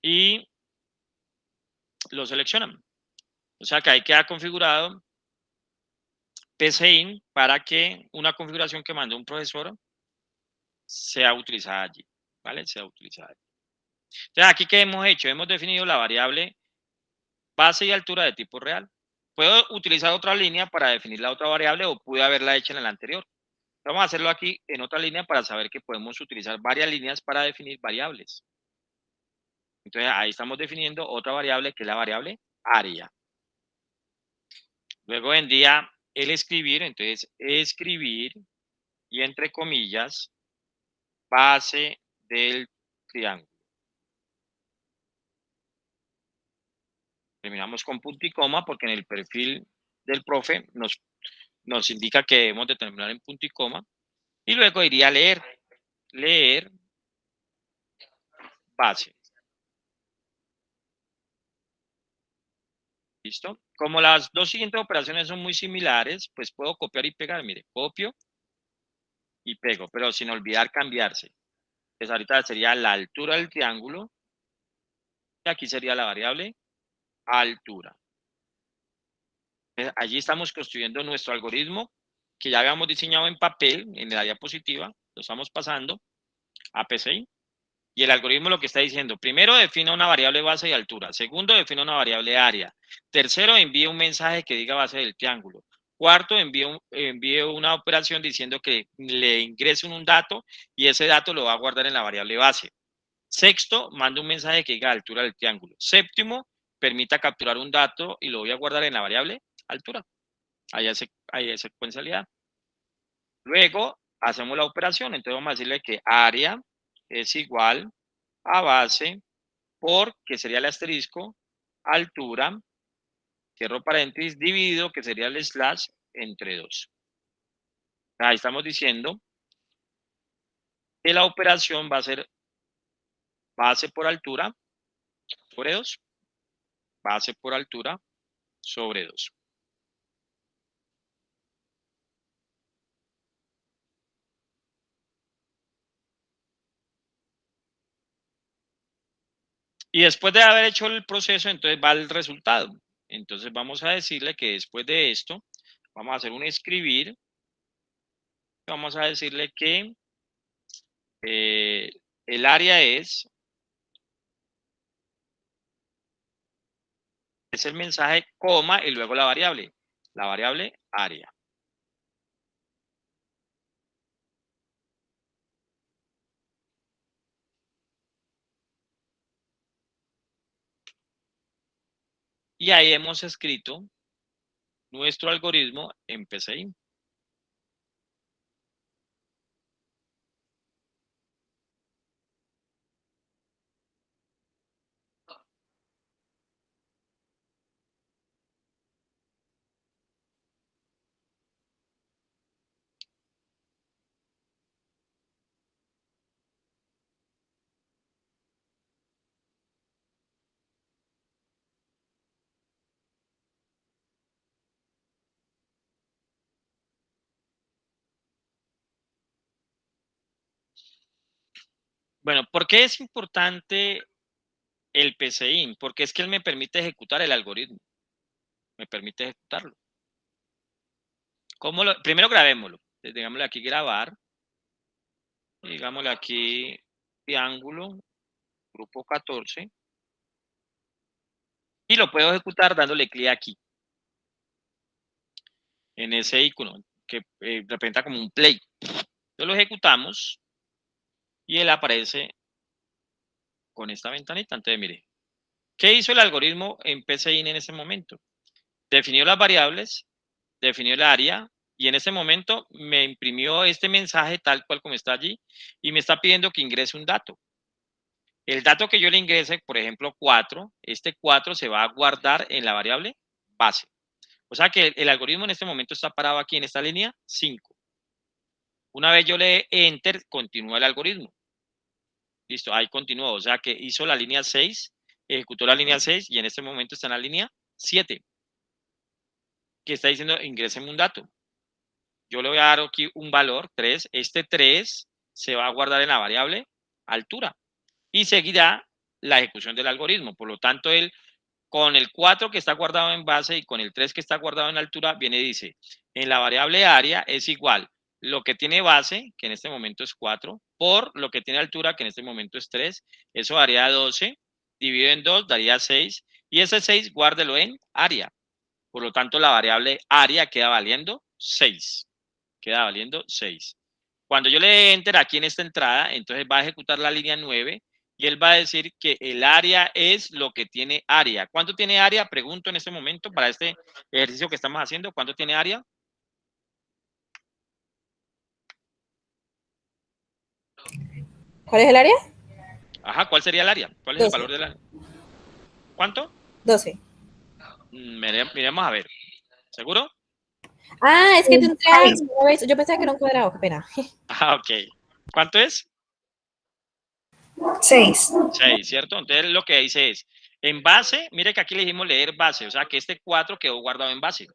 Y lo seleccionan. O sea que ahí queda configurado PCIN para que una configuración que mande un profesor sea utilizada allí, ¿vale? Sea utilizada allí. Entonces, aquí, ¿qué hemos hecho? Hemos definido la variable base y altura de tipo real. Puedo utilizar otra línea para definir la otra variable o pude haberla hecho en el anterior. Vamos a hacerlo aquí en otra línea para saber que podemos utilizar varias líneas para definir variables. Entonces, ahí estamos definiendo otra variable que es la variable área. Luego vendría el escribir, entonces escribir y entre comillas base del triángulo. Terminamos con punto y coma porque en el perfil del profe nos indica que debemos de terminar en punto y coma. Y luego iría a leer base. ¿Listo? Como las dos siguientes operaciones son muy similares, pues puedo copiar y pegar. Mire, copio y pego, pero sin olvidar cambiarse. Pues ahorita sería la altura del triángulo. Y aquí sería la variable altura. Allí estamos construyendo nuestro algoritmo que ya habíamos diseñado en papel, en la diapositiva. Lo estamos pasando a PCIN. Y el algoritmo lo que está diciendo, primero define una variable base y altura. Segundo, define una variable área. Tercero, envíe un mensaje que diga base del triángulo. Cuarto, envíe una operación diciendo que le ingrese un dato y ese dato lo va a guardar en la variable base. Sexto, manda un mensaje que diga altura del triángulo. Séptimo, permita capturar un dato y lo voy a guardar en la variable altura. Ahí hay secuencialidad. Luego, hacemos la operación. Entonces, vamos a decirle que área es igual a base por, que sería el asterisco, altura, cierro paréntesis, dividido, que sería el slash, entre 2. Ahí estamos diciendo que la operación va a ser base por altura sobre 2. Base por altura sobre 2. Y después de haber hecho el proceso, entonces va el resultado. Entonces vamos a decirle que después de esto, vamos a hacer un escribir. Vamos a decirle que el área es el mensaje, coma, y luego la variable área. Y ahí hemos escrito nuestro algoritmo en PCIN. Bueno, ¿por qué es importante el PCIN? Porque es que él me permite ejecutar el algoritmo. Me permite ejecutarlo. Primero grabémoslo. Entonces, digámosle aquí grabar. Y digámosle aquí triángulo, grupo 14. Y lo puedo ejecutar dándole clic aquí. En ese icono que representa como un play. Entonces lo ejecutamos y él aparece con esta ventanita. Entonces, mire, ¿qué hizo el algoritmo en PCIN en ese momento? Definió las variables, definió el área y en ese momento me imprimió este mensaje tal cual como está allí y me está pidiendo que ingrese un dato. El dato que yo le ingrese, por ejemplo, 4, este 4 se va a guardar en la variable base. O sea que el algoritmo en este momento está parado aquí en esta línea 5. Una vez yo le enter, continúa el algoritmo. Listo, ahí continuó. O sea que hizo la línea 6, ejecutó la línea 6 y en este momento está en la línea 7. Que está diciendo ingresen un dato. Yo le voy a dar aquí un valor, 3. Este 3 se va a guardar en la variable altura y seguirá la ejecución del algoritmo. Por lo tanto, él con el 4 que está guardado en base y con el 3 que está guardado en altura, viene y dice, en la variable área es igual lo que tiene base, que en este momento es 4, por lo que tiene altura, que en este momento es 3. Eso daría 12, dividido en 2 daría 6, y ese 6 guárdelo en área. Por lo tanto, la variable área queda valiendo 6. Queda valiendo 6. Cuando yo le dé enter aquí en esta entrada, entonces va a ejecutar la línea 9 y él va a decir que el área es lo que tiene área. ¿Cuánto tiene área? Pregunto en este momento para este ejercicio que estamos haciendo. ¿Cuánto tiene área? ¿Cuál es el área? Ajá, ¿cuál sería el área? ¿Cuál es el 12. valor del área? ¿Cuánto? 12. Miremos a ver. ¿Seguro? Ah, es que de entrada, 6. yo pensaba que era un cuadrado, qué pena. Ah, ok. ¿Cuánto es? 6. 6, ¿cierto? Entonces lo que dice es, en base, mire que aquí le dijimos leer base, o sea que este 4 quedó guardado en base.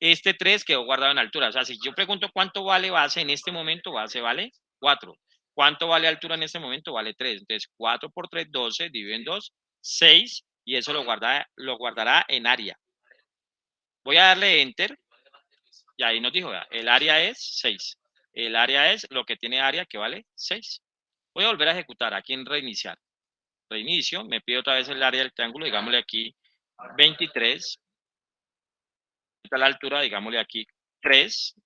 Este 3 quedó guardado en altura. O sea, si yo pregunto cuánto vale base en este momento, base vale 4. ¿Cuánto vale altura en este momento? Vale 3. Entonces, 4 por 3, 12, dividido en 2, 6, y eso lo guardará en área. Voy a darle enter, y ahí nos dijo, el área es 6. El área es lo que tiene área que vale 6. Voy a volver a ejecutar aquí en reiniciar. Reinicio, me pide otra vez el área del triángulo, digámosle aquí 23. La altura, digámosle aquí 3.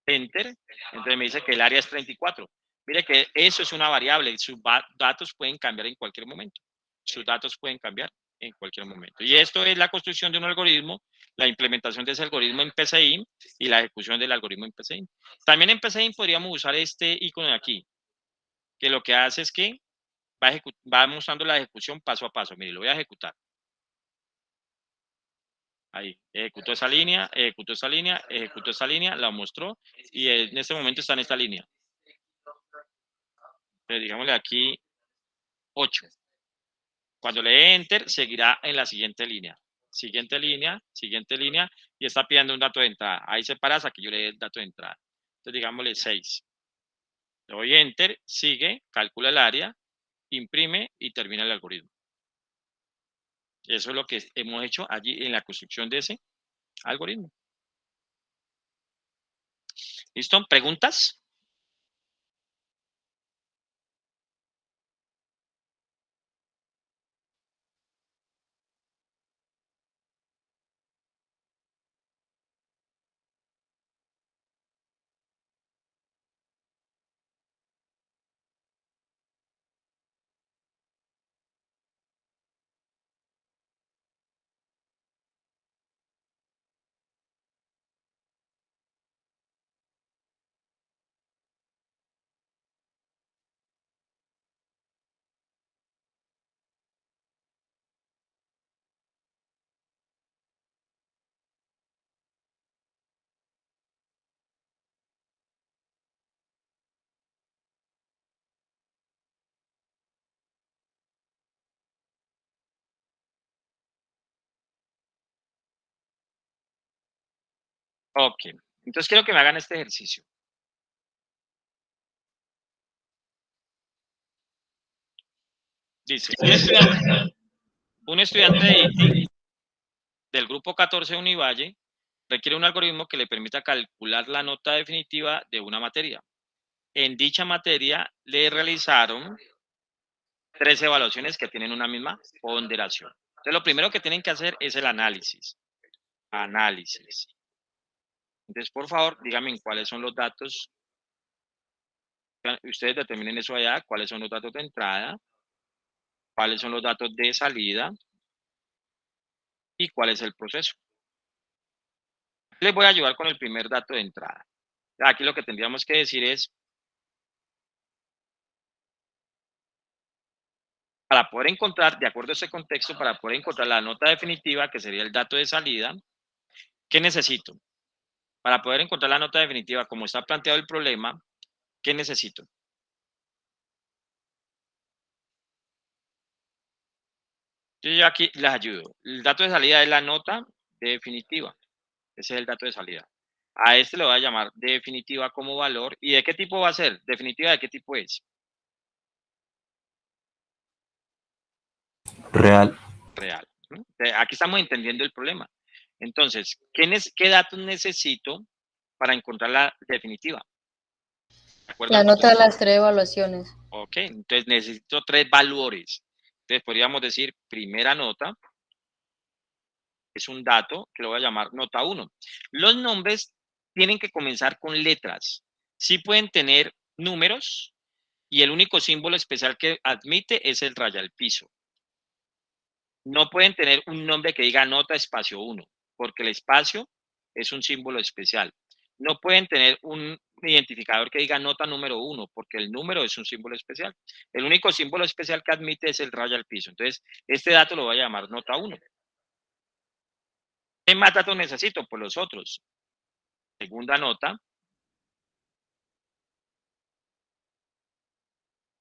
Enter, entonces me dice que el área es 34. Mire que eso es una variable y sus datos pueden cambiar en cualquier momento. Sus datos pueden cambiar en cualquier momento. Y esto es la construcción de un algoritmo, la implementación de ese algoritmo en PCIN y la ejecución del algoritmo en PCIN. También en PCIN podríamos usar este icono de aquí, que lo que hace es que va mostrando la ejecución paso a paso. Mire, lo voy a ejecutar. Ahí, ejecutó esa línea, ejecutó esa línea, ejecutó esa línea, la mostró y en este momento está en esta línea. Entonces, digámosle aquí 8. Cuando le dé enter, seguirá en la siguiente línea, y está pidiendo un dato de entrada. Ahí se para hasta que yo le dé el dato de entrada. Entonces, digámosle 6. Le doy enter, sigue, calcula el área, imprime y termina el algoritmo. Eso es lo que hemos hecho allí en la construcción de ese algoritmo. ¿Listo? ¿Preguntas? Ok. Entonces quiero que me hagan este ejercicio. Dice, un estudiante del grupo 14 de Univalle requiere un algoritmo que le permita calcular la nota definitiva de una materia. En dicha materia le realizaron 3 evaluaciones que tienen una misma ponderación. Entonces, lo primero que tienen que hacer es el análisis. Análisis. Entonces, por favor, díganme cuáles son los datos. Ustedes determinen eso allá, cuáles son los datos de entrada, cuáles son los datos de salida y cuál es el proceso. Les voy a ayudar con el primer dato de entrada. Aquí lo que tendríamos que decir es, para poder encontrar, de acuerdo a ese contexto, para poder encontrar la nota definitiva, que sería el dato de salida, ¿qué necesito? Para poder encontrar la nota definitiva, como está planteado el problema, ¿qué necesito? Yo aquí les ayudo. El dato de salida es la nota definitiva. Ese es el dato de salida. A este le voy a llamar definitiva como valor. ¿Y de qué tipo va a ser? ¿Definitiva de qué tipo es? Real. Real. Aquí estamos entendiendo el problema. Entonces, ¿qué datos necesito para encontrar la definitiva? La nota de las 3 evaluaciones. Ok, entonces necesito 3 valores. Entonces podríamos decir, primera nota es un dato que lo voy a llamar nota 1. Los nombres tienen que comenzar con letras. Sí pueden tener números y el único símbolo especial que admite es el raya al piso. No pueden tener un nombre que diga nota espacio 1, porque el espacio es un símbolo especial. No pueden tener un identificador que diga nota número 1, porque el número es un símbolo especial. El único símbolo especial que admite es el raya al piso. Entonces, este dato lo voy a llamar nota 1. ¿Qué más datos necesito? Pues los otros. Segunda nota,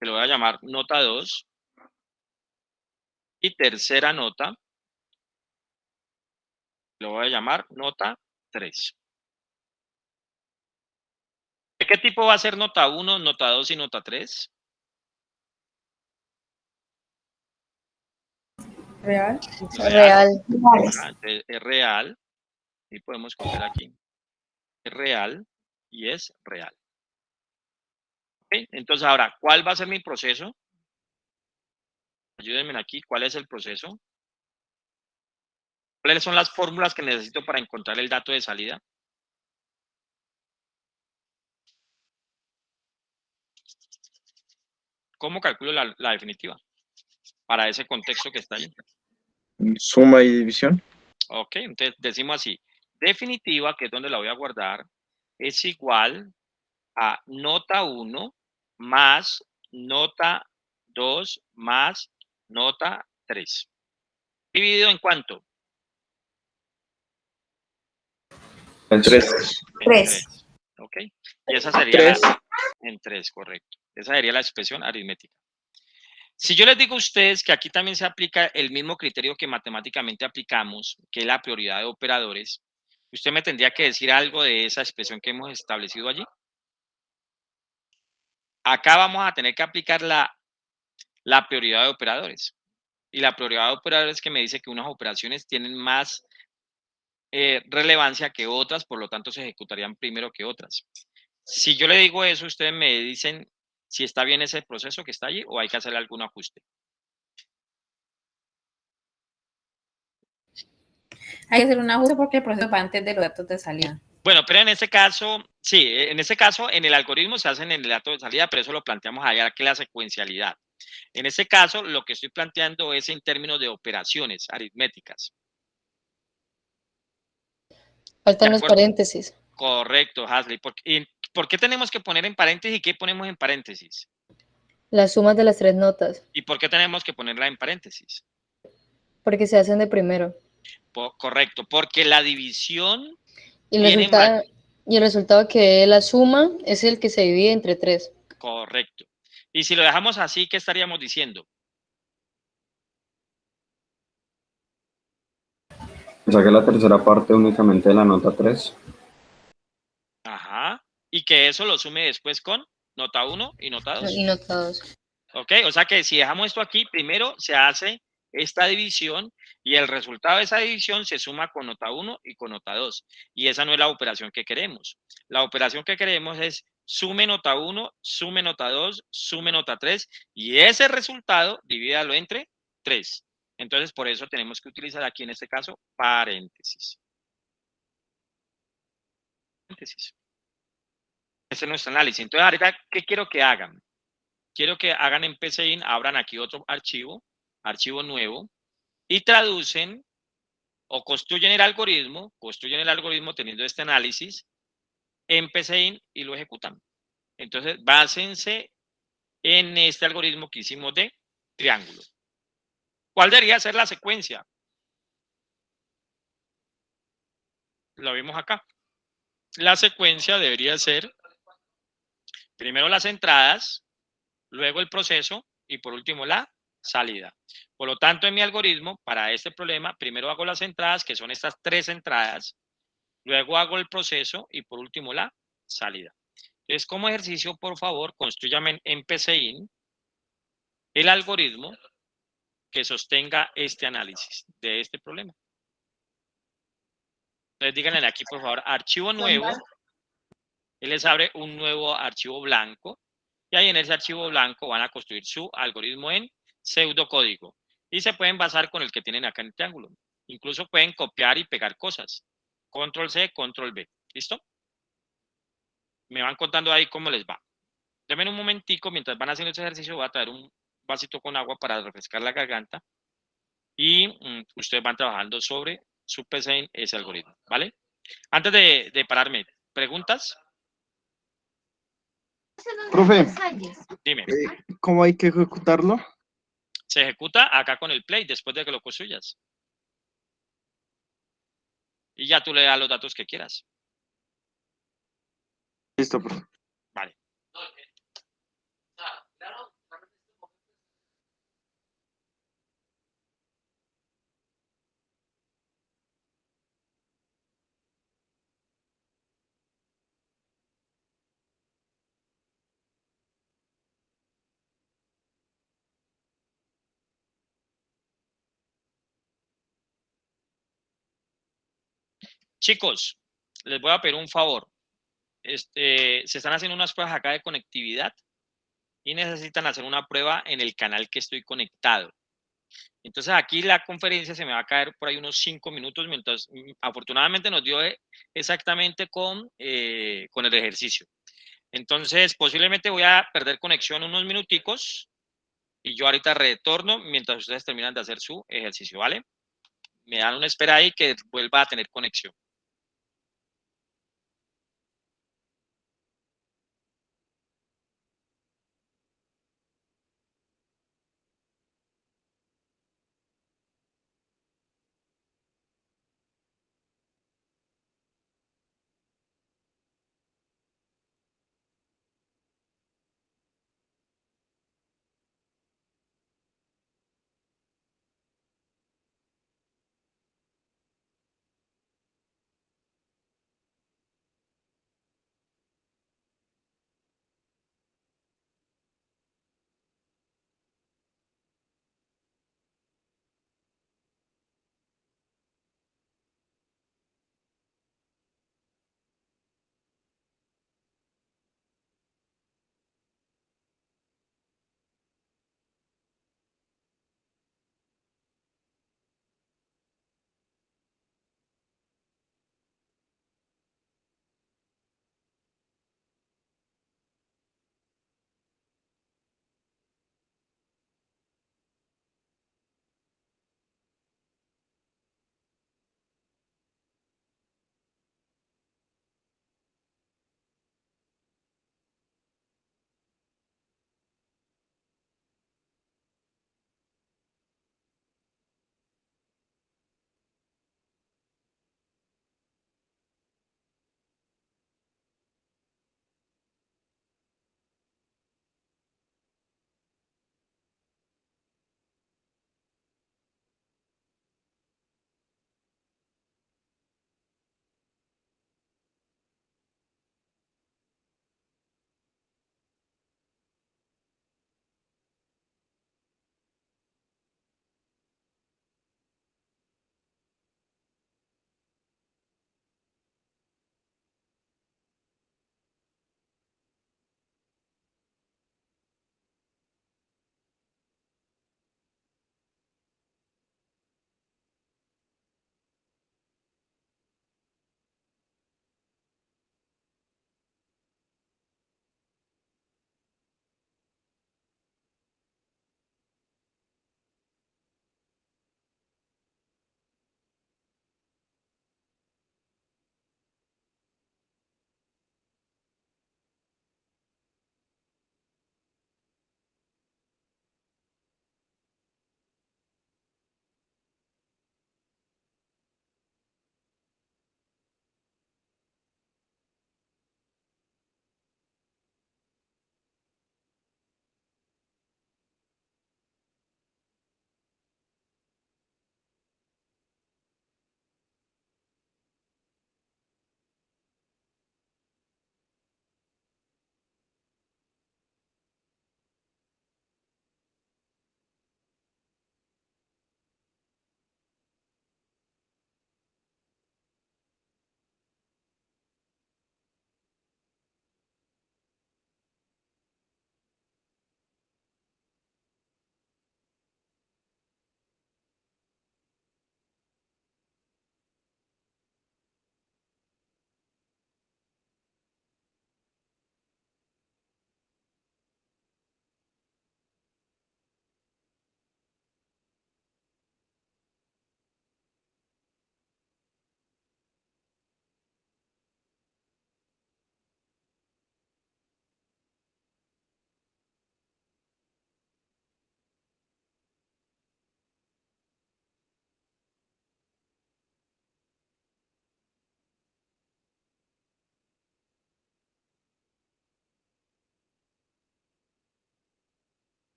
que lo voy a llamar nota 2. Y tercera nota, lo voy a llamar nota 3. ¿De qué tipo va a ser nota 1, nota 2 y nota 3? ¿Real? Real. Es real. Y podemos coger aquí. Es real y es real. ¿Okay? Entonces, ahora, ¿cuál va a ser mi proceso? Ayúdenme aquí. ¿Cuál es el proceso? ¿Cuáles son las fórmulas que necesito para encontrar el dato de salida? ¿Cómo calculo la definitiva? Para ese contexto que está ahí. Suma y división. Ok, entonces decimos así. Definitiva, que es donde la voy a guardar, es igual a nota 1 más nota 2 más nota 3. ¿Dividido en cuánto? En 3. En 3. Ok. Y esa sería 3. En 3, correcto. Esa sería la expresión aritmética. Si yo les digo a ustedes que aquí también se aplica el mismo criterio que matemáticamente aplicamos, que es la prioridad de operadores, usted me tendría que decir algo de esa expresión que hemos establecido allí. Acá vamos a tener que aplicar la prioridad de operadores. Y la prioridad de operadores que me dice que unas operaciones tienen más relevancia que otras, por lo tanto se ejecutarían primero que otras. Si yo le digo eso, ustedes me dicen si está bien ese proceso que está allí o hay que hacerle algún ajuste. Hay que hacer un ajuste porque el proceso va antes de los datos de salida. Bueno, pero en ese caso, sí, en ese caso, en el algoritmo se hacen en el dato de salida, pero eso lo planteamos allá, que es la secuencialidad. En ese caso, lo que estoy planteando es en términos de operaciones aritméticas. Faltan los paréntesis. Correcto, Hasley. ¿Por qué tenemos que poner en paréntesis y qué ponemos en paréntesis? Las sumas de las 3 notas. ¿Y por qué tenemos que ponerla en paréntesis? Porque se hacen de primero. Correcto, porque la división Y el resultado que dé la suma es el que se divide entre 3. Correcto. Y si lo dejamos así, ¿qué estaríamos diciendo? Saqué la tercera parte únicamente de la nota 3. Ajá. Y que eso lo sume después con nota 1 y nota 2. Y nota 2. ¿Ok? O sea que si dejamos esto aquí, primero se hace esta división y el resultado de esa división se suma con nota 1 y con nota 2. Y esa no es la operación que queremos. La operación que queremos es sume nota 1, sume nota 2, sume nota 3 y ese resultado divídalo entre 3. Entonces, por eso tenemos que utilizar aquí en este caso paréntesis. Paréntesis. Ese es nuestro análisis. Entonces, ahorita, ¿qué quiero que hagan? Quiero que hagan en PCIN, abran aquí otro archivo, archivo nuevo, y traducen o construyen el algoritmo teniendo este análisis en PCIN y lo ejecutan. Entonces, básense en este algoritmo que hicimos de triángulo. ¿Cuál debería ser la secuencia? Lo vimos acá. La secuencia debería ser primero las entradas, luego el proceso y por último la salida. Por lo tanto, en mi algoritmo, para este problema, primero hago las entradas, que son estas 3 entradas, luego hago el proceso y por último la salida. Entonces, como ejercicio, por favor, construyame en PCIN el algoritmo que sostenga este análisis de este problema. Entonces, díganle aquí, por favor, archivo nuevo. Él les abre un nuevo archivo blanco y ahí en ese archivo blanco van a construir su algoritmo en pseudocódigo y se pueden basar con el que tienen acá en el triángulo. Incluso pueden copiar y pegar cosas. Control C, Control V. ¿Listo? Me van contando ahí cómo les va. Denme un momentico, mientras van haciendo este ejercicio, voy a traer un vasito con agua para refrescar la garganta y ustedes van trabajando sobre su PC en ese algoritmo, ¿vale? Antes de pararme, ¿preguntas? Profe, Dime. ¿cómo hay que ejecutarlo? Se ejecuta acá con el play después de que lo construyas. Y ya tú le das los datos que quieras. Listo, profe. Vale. Chicos, les voy a pedir un favor. Se están haciendo unas pruebas acá de conectividad y necesitan hacer una prueba en el canal que estoy conectado. Entonces aquí la conferencia se me va a caer por ahí unos 5 minutos, mientras afortunadamente nos dio exactamente con el ejercicio. Entonces posiblemente voy a perder conexión unos minuticos y yo ahorita retorno mientras ustedes terminan de hacer su ejercicio, ¿vale? Me dan una espera ahí que vuelva a tener conexión.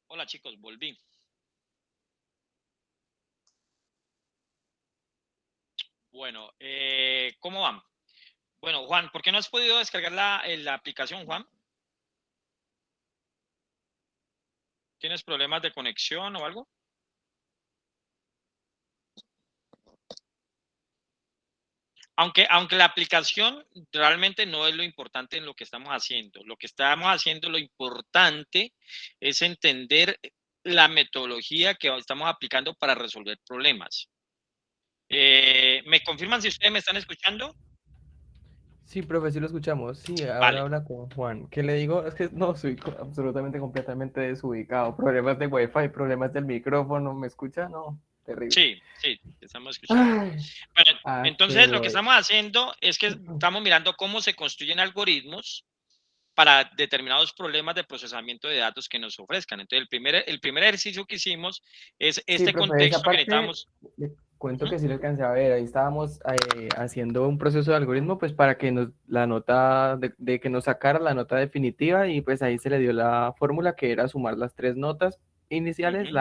Hola chicos, volví. Bueno, ¿cómo van? Bueno, Juan, ¿por qué no has podido descargar la aplicación, Juan? ¿Tienes problemas de conexión o algo? Aunque la aplicación realmente no es lo importante en lo que estamos haciendo. Lo que estamos haciendo, lo importante es entender la metodología que estamos aplicando para resolver problemas. ¿Me confirman si ustedes me están escuchando? Sí, profe, sí lo escuchamos. Sí, ahora Vale. habla con Juan. ¿Qué le digo? Es que no, soy absolutamente, completamente desubicado. Problemas de Wi-Fi, problemas del micrófono. ¿Me escucha? No, terrible. Sí, sí, estamos escuchando. Ay, Bueno, ¿a qué entonces lo que voy? estamos haciendo es que estamos mirando cómo se construyen algoritmos para determinados problemas de procesamiento de datos que nos ofrezcan. Entonces, el primer ejercicio que hicimos es Sí, este profe, esa contexto que parte necesitamos. le cuento que sí lo alcancé a ver. Ahí estábamos haciendo un proceso de algoritmo, pues para que la nota, de que nos sacara la nota definitiva, y pues ahí se le dio la fórmula que era sumar las 3 notas iniciales,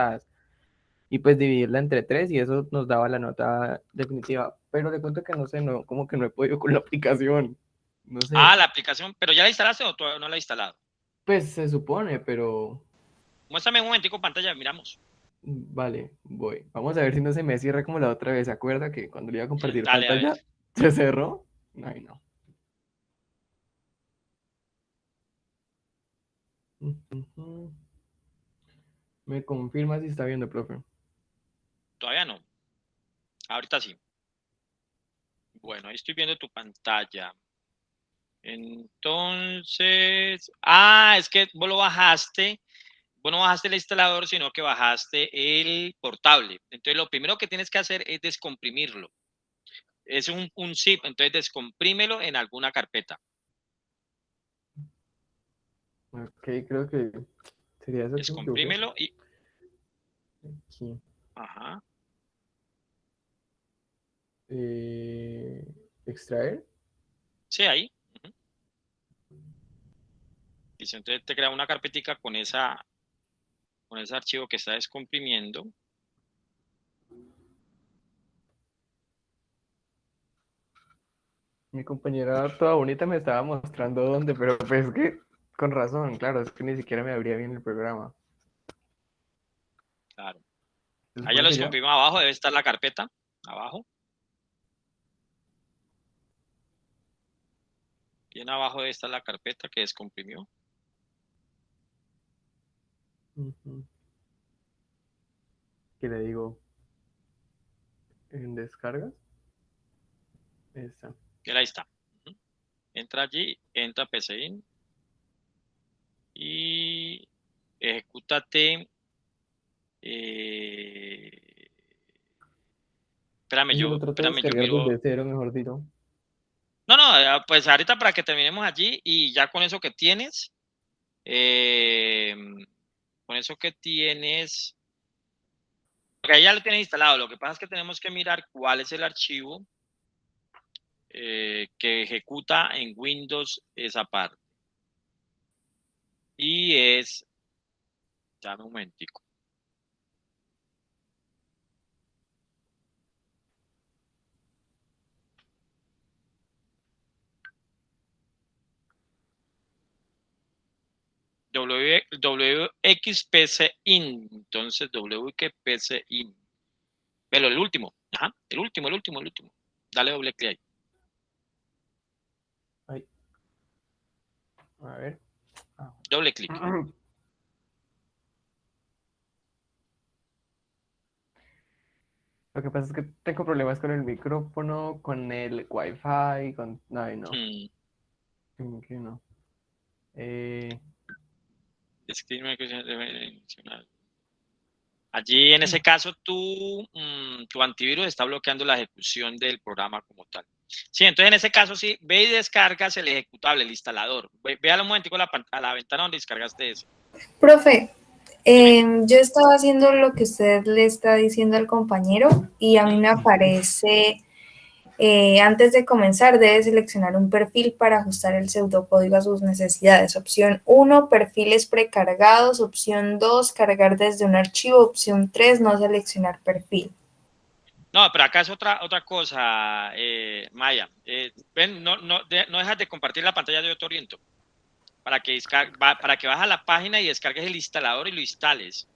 y pues dividirla entre 3, y eso nos daba la nota definitiva. Pero le cuento que no sé, no, como que no he podido con la aplicación. No sé, La aplicación, ¿pero ya la instalaste o todavía no la he instalado? pues se supone, pero Muéstrame un momentico pantalla, miramos. vale, voy. Vamos a ver si no se me cierra como la otra vez. ¿Se acuerda que cuando le iba a compartir Dale, a ver. pantalla se cerró? Ay, no. Me confirma si está viendo, profe. Todavía no. Ahorita sí. Bueno, ahí estoy viendo tu pantalla. Entonces, es que vos lo bajaste. Vos no bajaste el instalador, sino que bajaste el portable. Entonces, lo primero que tienes que hacer es descomprimirlo. Es un zip, entonces descomprímelo en alguna carpeta. Ok, creo que sería eso que me equivoqué. Descomprímelo y... Aquí. Ajá. Extraer. Sí, ahí. Listo, entonces te crea una carpetica con ese archivo que está descomprimiendo. Mi compañera toda bonita me estaba mostrando dónde, pero pues que con razón, claro, es que ni siquiera me abría bien el programa. Claro. ¿Se Ahí ya supone lo que ya? descomprimimos abajo, debe estar la carpeta. Abajo. Bien abajo debe estar la carpeta que descomprimió. ¿Qué le digo? ¿En descargas? Esta. Y ahí está. Entra allí, entra a PCIN y ejecútate. Espérame, Y si lo trato de yo descargar miro. desde cero, mejor dicho. No, pues ahorita para que terminemos allí y ya con eso que tienes, porque ahí ya lo tienes instalado. Lo que pasa es que tenemos que mirar cuál es el archivo que ejecuta en Windows esa parte. Y es, dame un momentico. WXPCIN, entonces WXPCIN. Pero el último, el último. Dale doble clic ahí. Ahí. A ver. Doble clic. Lo que pasa es que tengo problemas con el micrófono, con el Wi-Fi, con... Ay, no. ¿Qué no? Allí, en ese caso, tu antivirus está bloqueando la ejecución del programa como tal. Sí, entonces en ese caso, sí, ve y descargas el ejecutable, el instalador. Ve un momentico a la ventana donde descargaste eso. Profe, yo estaba haciendo lo que usted le está diciendo al compañero y a mí me aparece Antes de comenzar, debe seleccionar un perfil para ajustar el pseudocódigo a sus necesidades. Opción 1, perfiles precargados. Opción 2, cargar desde un archivo. Opción 3, no seleccionar perfil. No, pero acá es otra cosa, Maya. Ven, no dejas de compartir la pantalla de otro oriento para que bajes a la página y descargues el instalador y lo instales.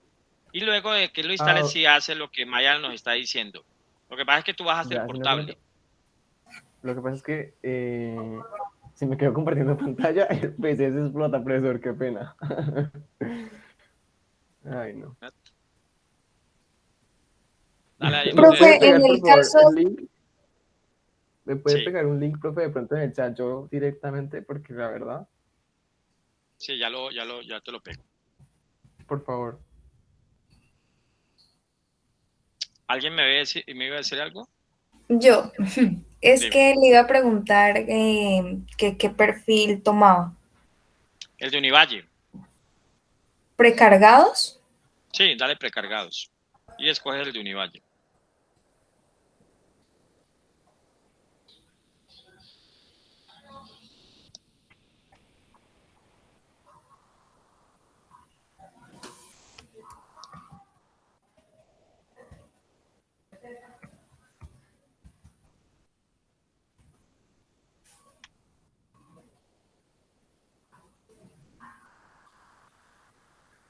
Y luego de que lo instales, sí hace lo que Maya nos está diciendo. Lo que pasa es que tú vas a hacer Ya, portable. Lo que pasa es que si me quedo compartiendo pantalla, el PC se explota, profesor, qué pena. Ay, no. Dale ahí, ¿Me puede Profe, pegar, en por el favor, caso, el link? ¿Me puede Sí. pegar un link, profe, de pronto en el chat yo directamente? Porque la verdad, Sí, ya te lo pego. por favor. ¿Alguien me iba a decir algo? yo, es Dime. que le iba a preguntar qué perfil tomaba. El de Univalle. ¿Precargados? Sí, dale precargados. Y escoge el de Univalle.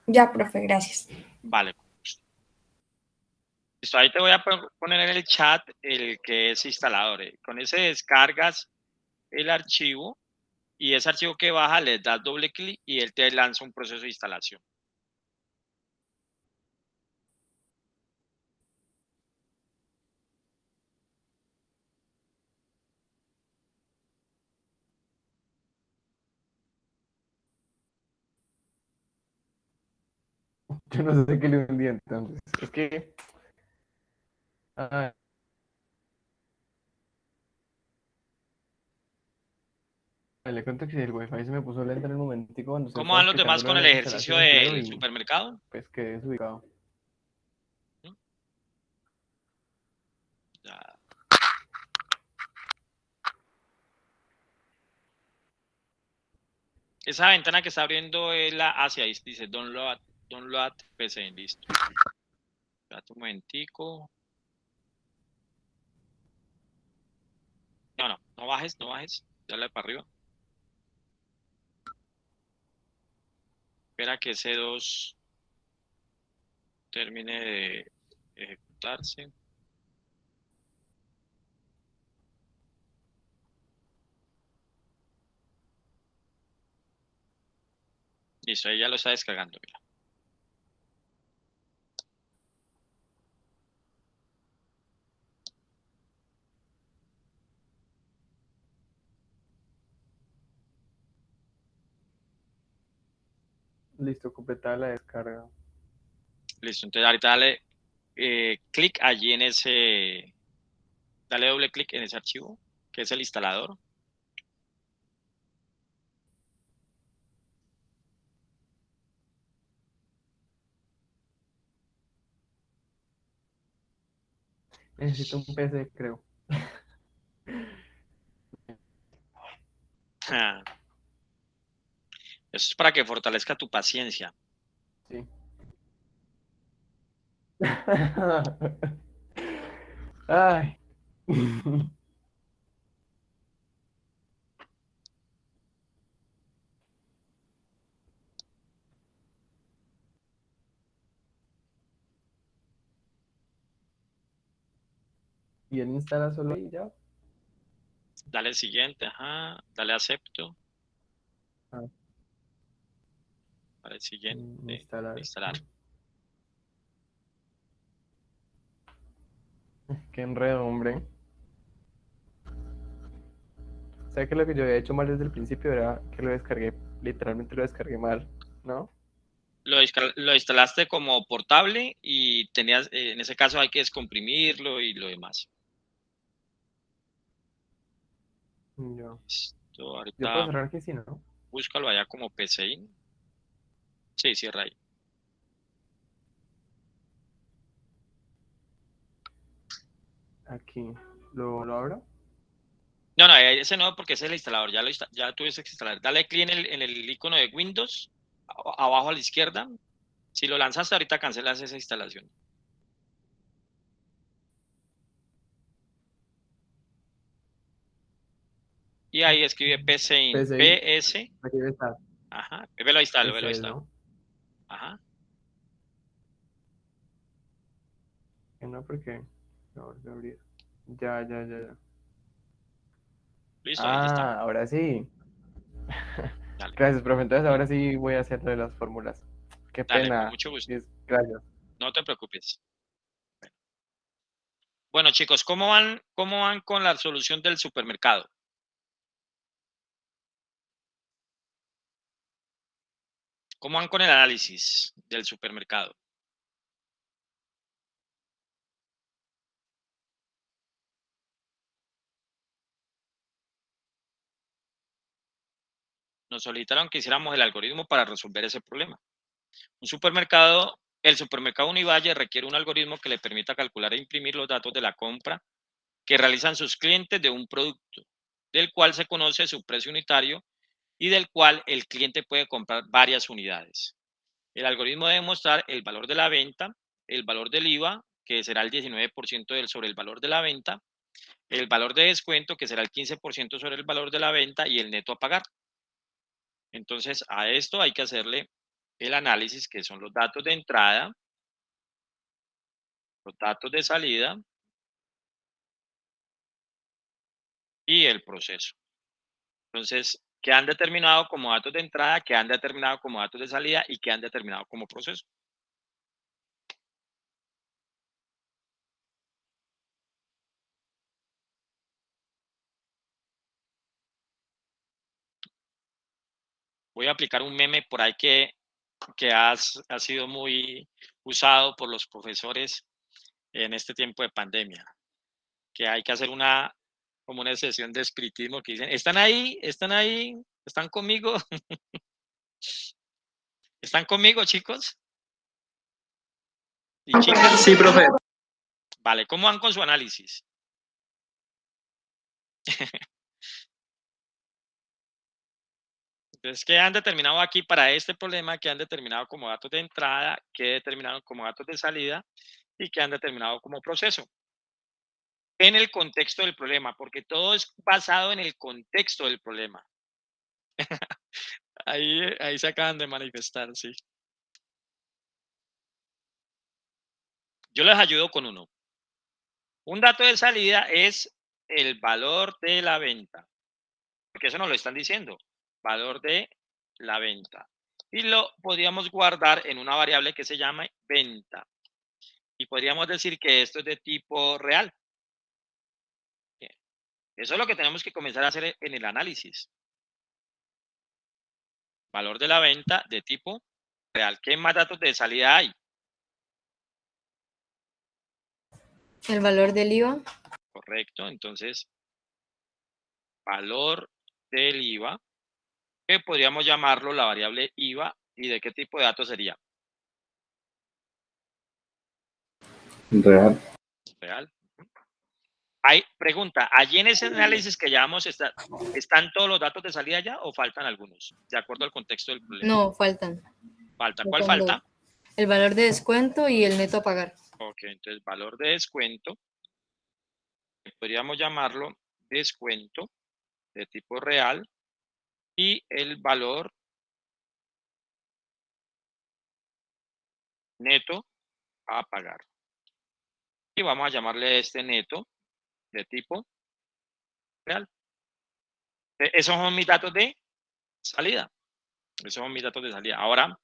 Ya, profe, gracias. Vale. Listo, ahí te voy a poner en el chat el que es instalador. Con ese descargas el archivo y ese archivo que baja le das doble clic y él te lanza un proceso de instalación. Yo no sé qué le hundí entonces. Es que... Ah, le cuento que el wifi se me puso lento en el momentico cuando usted ¿Cómo estaba van los explicando demás lo con de el las ejercicio instalaciones, creo, del y supermercado? pues quedé desubicado. Ya. Esa ventana que está abriendo es la hacia ahí, dice download PC, listo. Espérate un momentico. No bajes, dale para arriba. Espera que C2 termine de ejecutarse. Listo, ahí ya lo está descargando, mira. Listo, completada la descarga. Listo, entonces ahorita dale clic allí en ese, dale doble clic en ese archivo, que es el instalador. Necesito un PC, creo. Ah, eso es para que fortalezca tu paciencia. Sí. Ay. Y él instala solo y ya. Dale siguiente, ajá, dale acepto. Ah, Dale siguiente, instalar. instalar. Qué enredo, hombre. ¿Sabes que lo que yo había hecho mal desde el principio era que lo descargué, literalmente lo descargué mal, ¿no? Lo instalaste como portable y tenías, en ese caso hay que descomprimirlo y lo demás. Yo Listo, puedo ahorita cerrar que sí, ¿no? búscalo allá como PCI. Sí, cierra ahí. Aquí. ¿Lo abro? No, no, ese no, porque ese es el instalador, ya tuviste que instalar. Dale clic en el icono de Windows, abajo a la izquierda. Si lo lanzaste ahorita, cancelas esa instalación. Y ahí escribe PCIN, PCI. PS, Aquí debe estar. ajá, velo ahí está, Ese velo ahí es, está. ¿no? Ajá, No, porque. No, no abrir. Ya. listo, ahí está. Ahora sí. Dale, Gracias, profe. Entonces ahora sí voy a hacer lo de las fórmulas. Qué dale, con pena. mucho gusto. Gracias. No te preocupes. Bueno, chicos, ¿cómo van con la solución del supermercado? ¿Cómo van con el análisis del supermercado? Nos solicitaron que hiciéramos el algoritmo para resolver ese problema. El supermercado Univalle requiere un algoritmo que le permita calcular e imprimir los datos de la compra que realizan sus clientes de un producto, del cual se conoce su precio unitario y del cual el cliente puede comprar varias unidades. El algoritmo debe mostrar el valor de la venta, el valor del IVA, que será el 19% sobre el valor de la venta, el valor de descuento, que será el 15% sobre el valor de la venta, y el neto a pagar. Entonces, a esto hay que hacerle el análisis, que son los datos de entrada, los datos de salida y el proceso. Entonces, que han determinado como datos de entrada, que han determinado como datos de salida y que han determinado como proceso. Voy a aplicar un meme por ahí que ha sido muy usado por los profesores en este tiempo de pandemia, que hay que hacer como una sesión de espiritismo que dicen, ¿están ahí? ¿Están ahí? ¿Están conmigo? ¿Están conmigo, chicos? ¿Y chicas? Sí, profe. Vale, ¿cómo van con su análisis? Entonces, ¿qué han determinado aquí para este problema? ¿Qué han determinado como datos de entrada? ¿Qué determinaron como datos de salida? ¿Y qué han determinado como proceso? En el contexto del problema, porque todo es basado en el contexto del problema. Ahí se acaban de manifestar, sí. Yo les ayudo con uno. Un dato de salida es el valor de la venta, porque eso nos lo están diciendo, valor de la venta. Y lo podríamos guardar en una variable que se llama venta. Y podríamos decir que esto es de tipo real. Eso es lo que tenemos que comenzar a hacer en el análisis. Valor de la venta de tipo real. ¿Qué más datos de salida hay? El valor del IVA. Correcto. Entonces, valor del IVA, que podríamos llamarlo la variable IVA. ¿Y de qué tipo de datos sería? Real. Real. Hay pregunta, ¿allí en ese análisis que llevamos están todos los datos de salida ya o faltan algunos? De acuerdo al contexto del problema. No, faltan. Falta. ¿Cuál Faltan falta? dos. El valor de descuento y el neto a pagar. Ok, entonces valor de descuento, podríamos llamarlo descuento de tipo real, y el valor neto a pagar. Y vamos a llamarle este neto de tipo real. Esos son mis datos de salida. Esos son mis datos de salida. Ahora,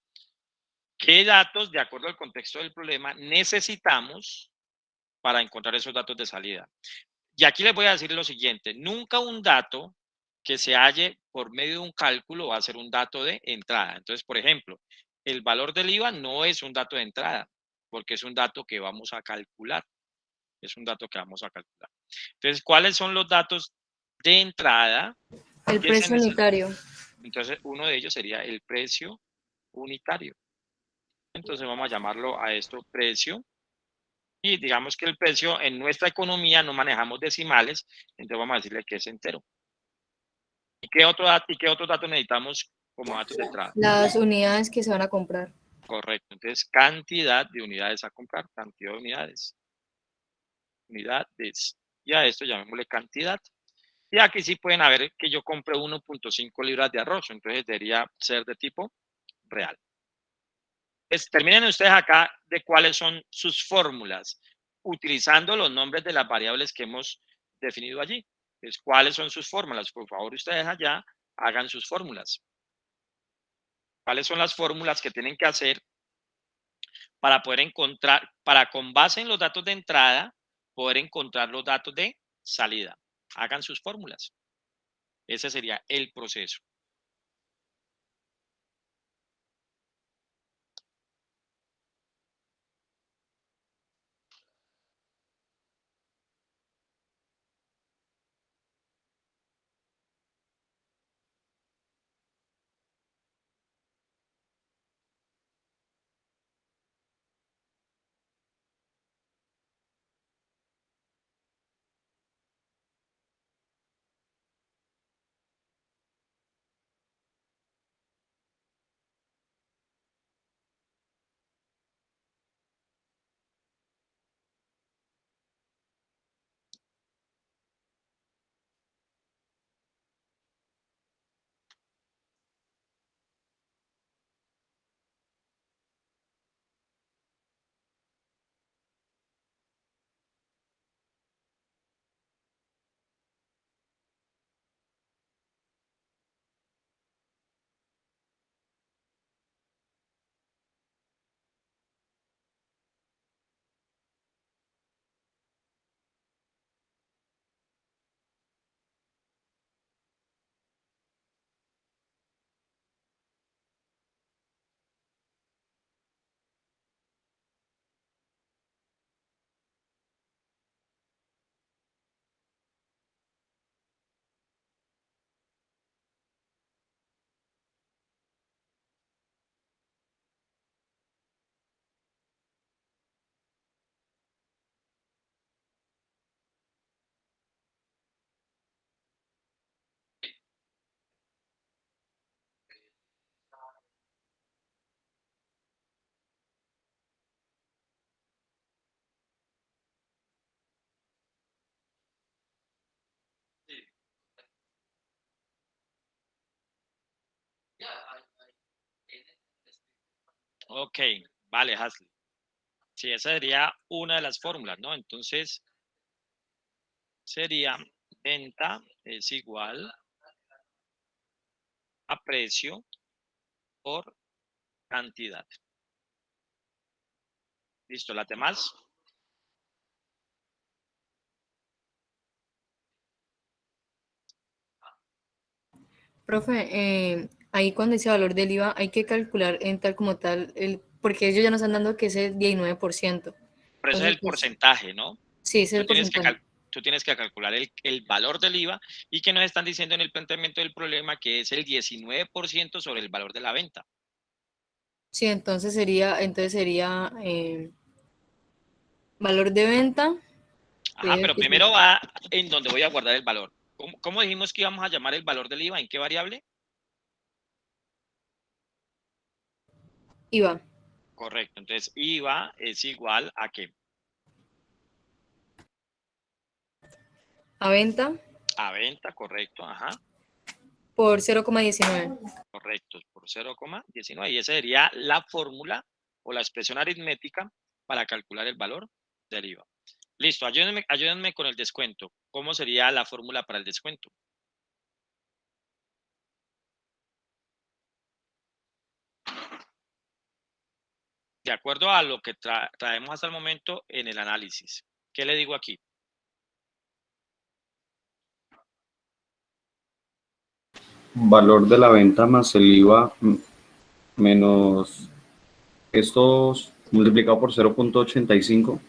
¿qué datos, de acuerdo al contexto del problema, necesitamos para encontrar esos datos de salida? Y aquí les voy a decir lo siguiente. Nunca un dato que se halle por medio de un cálculo va a ser un dato de entrada. Entonces, por ejemplo, el valor del IVA no es un dato de entrada, porque es un dato que vamos a calcular. Es un dato que vamos a calcular. Entonces, ¿cuáles son los datos de entrada? El precio unitario. Entonces, uno de ellos sería el precio unitario. Entonces, vamos a llamarlo a esto precio Y digamos que el precio en nuestra economía no manejamos decimales, entonces vamos a decirle que es entero. ¿Y qué otro dato necesitamos como datos de entrada? Las unidades que se van a comprar. Correcto. Entonces, cantidad de unidades a comprar, cantidad de unidades. Unidades. Y a esto llamémosle cantidad. Y aquí sí pueden ver que yo compré 1.5 libras de arroz, entonces debería ser de tipo real. Pues, terminen ustedes acá de cuáles son sus fórmulas, utilizando los nombres de las variables que hemos definido allí. Entonces, ¿cuáles son sus fórmulas? Por favor, ustedes allá hagan sus fórmulas. ¿Cuáles son las fórmulas que tienen que hacer para poder encontrar, para con base en los datos de entrada, poder encontrar los datos de salida? Hagan sus fórmulas. Ese sería el proceso. Ok, vale, Hasley. Sí, esa sería una de las fórmulas, ¿no? Entonces, sería venta es igual a precio por cantidad. Listo, ¿las demás? Profe, ahí cuando dice valor del IVA hay que calcular en tal como tal, porque ellos ya nos están dando que es el 19%. Pero ese es el porcentaje, ¿no? Sí, ese es Tú el tienes que, porcentaje. tú tienes que calcular el valor del IVA y que nos están diciendo en el planteamiento del problema que es el 19% sobre el valor de la venta. Sí, entonces sería valor de venta. Ajá, pero primero va en donde voy a guardar el valor. ¿Cómo dijimos que íbamos a llamar el valor del IVA? ¿En qué variable? IVA. Correcto, entonces IVA es igual a ¿qué? A venta. A venta, correcto, ajá. Por 0,19. Correcto, por 0,19. Y esa sería la fórmula o la expresión aritmética para calcular el valor del IVA. Listo, ayúdenme con el descuento. ¿Cómo sería la fórmula para el descuento? De acuerdo a lo que traemos hasta el momento en el análisis. ¿Qué le digo aquí? Valor de la venta más el IVA menos estos multiplicado por 0.85.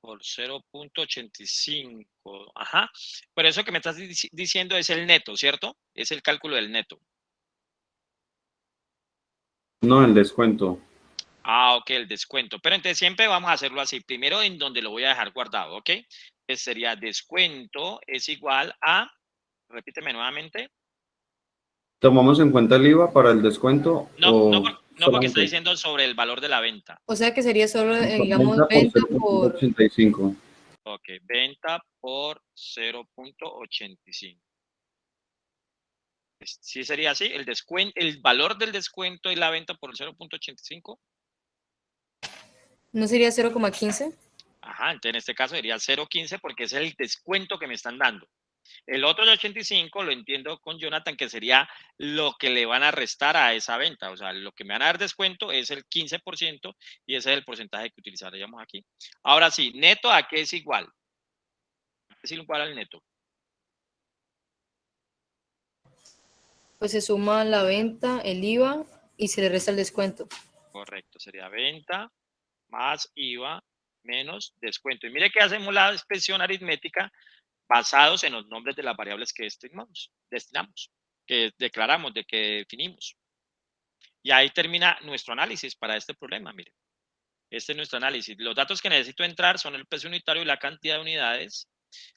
Por 0.85. Ajá. Pero eso que me estás diciendo es el neto, ¿cierto? Es el cálculo del neto. No, el descuento. Ah, ok, el descuento. Pero entonces siempre vamos a hacerlo así. Primero en donde lo voy a dejar guardado, ¿ok? Entonces sería descuento es igual a, repíteme nuevamente. ¿Tomamos en cuenta el IVA para el descuento No, no, o no porque está solamente diciendo sobre el valor de la venta. O sea que sería solo, digamos, venta por venta por... 0.85? Ok, venta por 0.85. Sí sería así, el descuento, el valor del descuento y la venta por 0.85. ¿No sería 0,15? Ajá, entonces en este caso sería 0.15 porque es el descuento que me están dando. El otro de 85 lo entiendo con Jonathan que sería lo que le van a restar a esa venta. O sea, lo que me van a dar descuento es el 15% y ese es el porcentaje que utilizaríamos aquí. Ahora sí, neto a qué es igual. Es igual al neto. Pues se suma la venta, el IVA y se le resta el descuento. Correcto, sería venta más IVA menos descuento. Y mire que hacemos la expresión aritmética basados en los nombres de las variables que destinamos, que declaramos, de que definimos. Y ahí termina nuestro análisis para este problema, mire. Este es nuestro análisis. Los datos que necesito entrar son el precio unitario y la cantidad de unidades.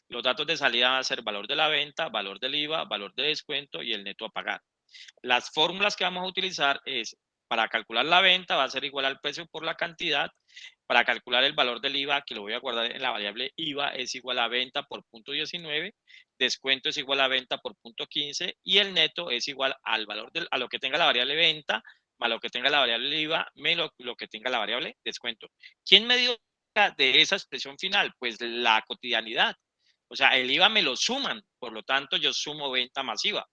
Los datos de salida van a ser valor de la venta, valor del IVA, valor de descuento y el neto a pagar. Las fórmulas que vamos a utilizar es para calcular la venta va a ser igual al precio por la cantidad. Para calcular el valor del IVA, que lo voy a guardar en la variable IVA, es igual a venta por punto 19, descuento es igual a venta por punto 15 y el neto es igual al valor a lo que tenga la variable venta más lo que tenga la variable IVA menos lo que tenga la variable descuento. ¿Quién me dio de esa expresión final? Pues la cotidianidad. O sea, el IVA me lo suman, por lo tanto yo sumo venta más IVA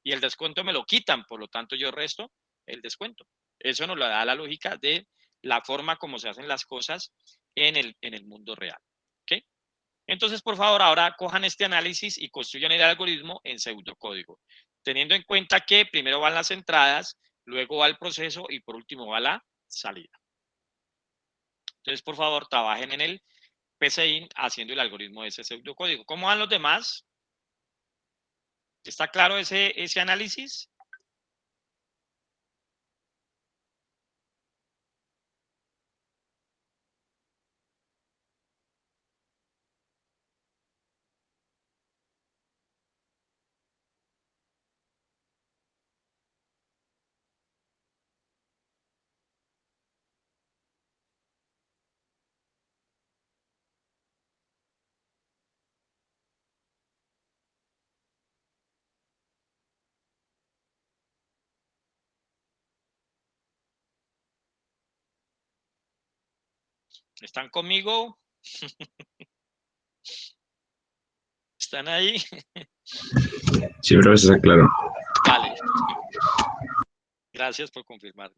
y el descuento me lo quitan, por lo tanto yo resto el descuento. Eso nos lo da la lógica de la forma como se hacen las cosas en el mundo real. ¿Ok? Entonces, por favor, ahora cojan este análisis y construyan el algoritmo en pseudocódigo, teniendo en cuenta que primero van las entradas, luego va el proceso y por último va la salida. Entonces, por favor, trabajen en el PCIN haciendo el algoritmo de ese pseudocódigo. ¿Cómo van los demás? ¿Está claro ese análisis? ¿Están conmigo? ¿Están ahí? Sí, pero eso está claro. Vale. Gracias por confirmarme.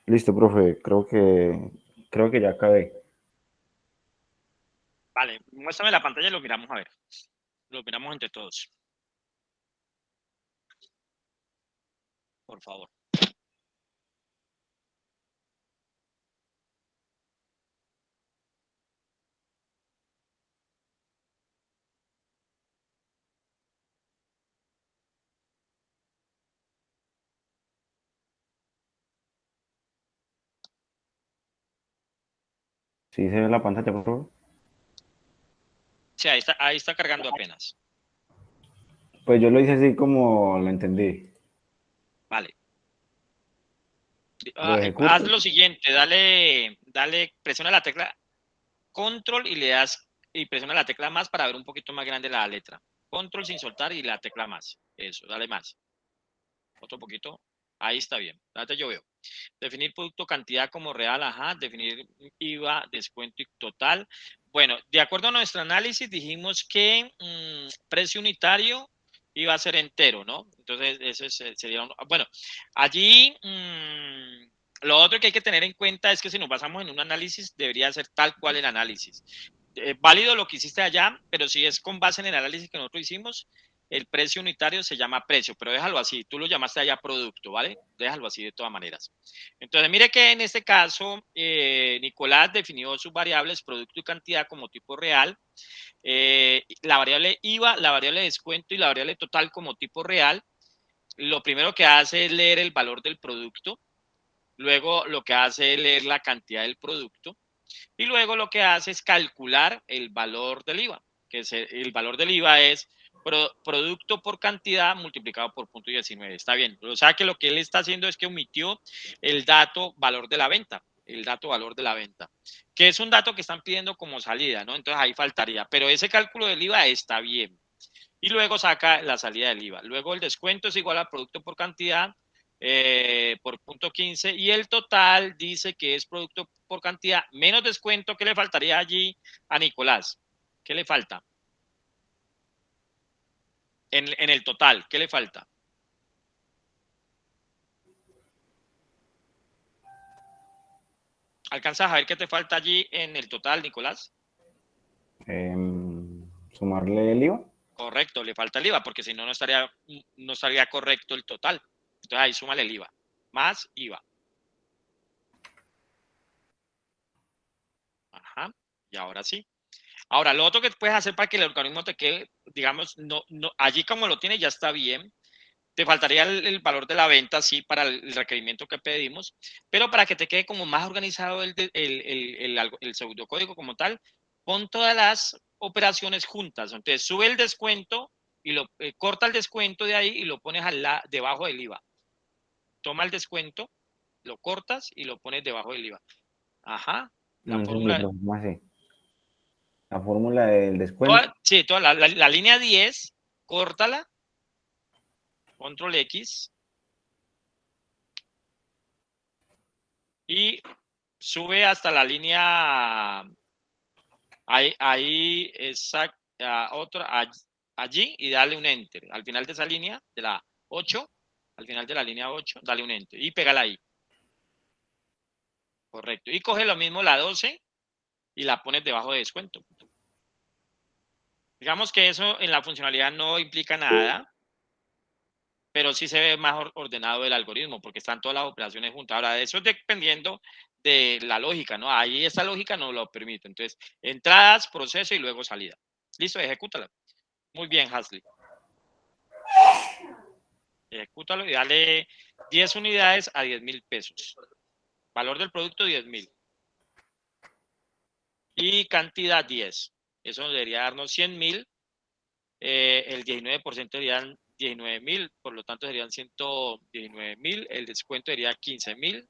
Listo, profe. Creo que ya acabé. Vale, muéstrame la pantalla y lo miramos a ver. Lo miramos entre todos. Por favor. ¿Sí se ve la pantalla, profe? Sí, ahí está cargando apenas. Pues yo lo hice así como lo entendí. Vale. Lo Haz ejecuto. lo siguiente, presiona la tecla control y le das, y presiona la tecla más para ver un poquito más grande la letra. Control sin soltar y la tecla más. Eso, dale más. Otro poquito. Ahí está bien. Date yo veo. Definir producto cantidad como real, ajá. Definir IVA, descuento y total. Bueno, de acuerdo a nuestro análisis, dijimos que precio unitario iba a ser entero, ¿no? Entonces, ese sería bueno, allí lo otro que hay que tener en cuenta es que si nos basamos en un análisis, debería ser tal cual el análisis. Válido lo que hiciste allá, pero si es con base en el análisis que nosotros hicimos, el precio unitario se llama precio, pero déjalo así, tú lo llamaste allá producto, ¿vale? Déjalo así de todas maneras. Entonces, mire que en este caso, Nicolás definió sus variables producto y cantidad como tipo real, la variable IVA, la variable descuento y la variable total como tipo real. Lo primero que hace es leer el valor del producto, luego lo que hace es leer la cantidad del producto y luego lo que hace es calcular el valor del IVA, que es el valor del IVA es producto por cantidad multiplicado por punto 19. Está bien. O sea que lo que él está haciendo es que omitió el dato valor de la venta, el dato valor de la venta, que es un dato que están pidiendo como salida, ¿no? Entonces ahí faltaría, pero ese cálculo del IVA está bien. Y luego saca la salida del IVA. Luego el descuento es igual a producto por cantidad por punto 15 y el total dice que es producto por cantidad menos descuento. ¿Qué le faltaría allí a Nicolás? ¿Qué le falta? En el total, ¿qué le falta? ¿Alcanzas a ver qué te falta allí en el total, Nicolás? Sumarle el IVA. Correcto, le falta el IVA, porque si no, no estaría correcto el total. Entonces ahí súmale el IVA, más IVA. Ajá, y ahora sí. Ahora, lo otro que puedes hacer para que el organismo te quede, digamos, allí como lo tiene ya está bien. Te faltaría el valor de la venta, sí, para el requerimiento que pedimos, pero para que te quede como más organizado el pseudocódigo como tal, pon todas las operaciones juntas. Entonces, sube el descuento y corta el descuento de ahí y lo pones debajo del IVA. Toma el descuento, lo cortas y lo pones debajo del IVA. Ajá. No La entendí, fórmula, profe, ¿cómo así? La fórmula del descuento. sí, toda la línea 10, córtala, control X, y sube hasta la línea ahí exacto, allí y dale un enter. Al final de esa línea, de la 8, al final de la línea 8, dale un enter y pégala ahí. Correcto. Y coge lo mismo la 12 y la pones debajo de descuento. Digamos que eso en la funcionalidad no implica nada, pero sí se ve más ordenado el algoritmo porque están todas las operaciones juntas. Ahora, eso es dependiendo de la lógica, ¿no? Ahí esa lógica no lo permite. Entonces, entradas, proceso y luego salida. Listo, ejecútala. Muy bien, Hasley. Ejecútalo y dale 10 unidades a 10.000 pesos. Valor del producto 10.000. Y cantidad 10. Eso debería darnos 100.000. El 19% serían 19.000, por lo tanto serían 119.000. El descuento sería 15.000.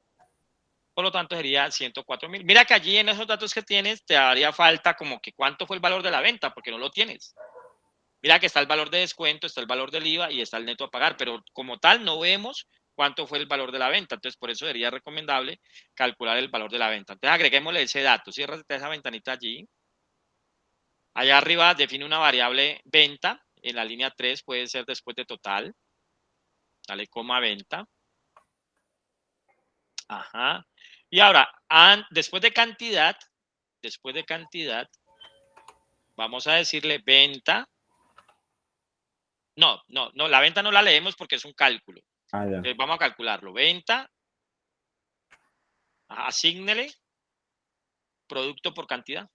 Por lo tanto sería 104.000. Mira que allí en esos datos que tienes te daría falta como que cuánto fue el valor de la venta, porque no lo tienes. Mira que está el valor de descuento, está el valor del IVA y está el neto a pagar, pero como tal no vemos cuánto fue el valor de la venta. Entonces, por eso sería recomendable calcular el valor de la venta. Entonces, agreguémosle ese dato. Cierra esa ventanita allí. Allá arriba define una variable venta. En la línea 3 puede ser después de total. Dale coma venta. Ajá. Y ahora, después de cantidad, vamos a decirle venta. No, la venta no la leemos porque es un cálculo. Ah, ya. Vamos a calcularlo. Venta, asígnele producto por cantidad.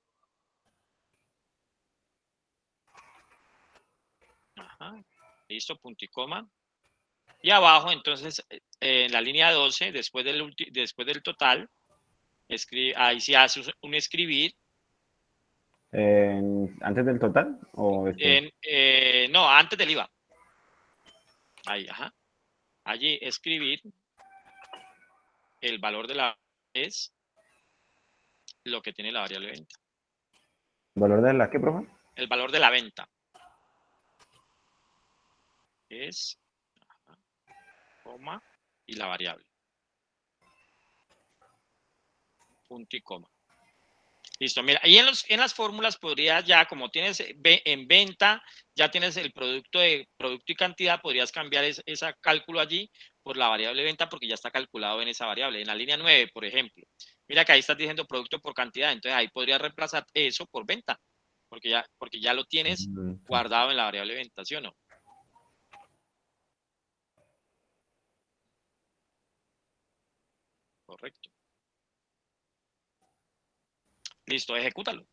Ajá. Listo, punto y coma. Y abajo, entonces, en la línea 12, después del total, ahí sí hace un escribir. ¿Antes del total? ¿O No, antes del IVA. Ahí, ajá. Allí escribir el valor de la es lo que tiene la variable venta. ¿Valor de la qué, profe? El valor de la venta es coma y la variable. Punto y coma. Listo, mira, ahí en las fórmulas podrías ya, como tienes en venta, ya tienes el producto y cantidad, podrías cambiar ese cálculo allí por la variable venta porque ya está calculado en esa variable. En la línea 9, por ejemplo, mira que ahí estás diciendo producto por cantidad, entonces ahí podrías reemplazar eso por venta, porque ya lo tienes guardado en la variable venta, ¿sí o no? Correcto. Listo, ejecútalo.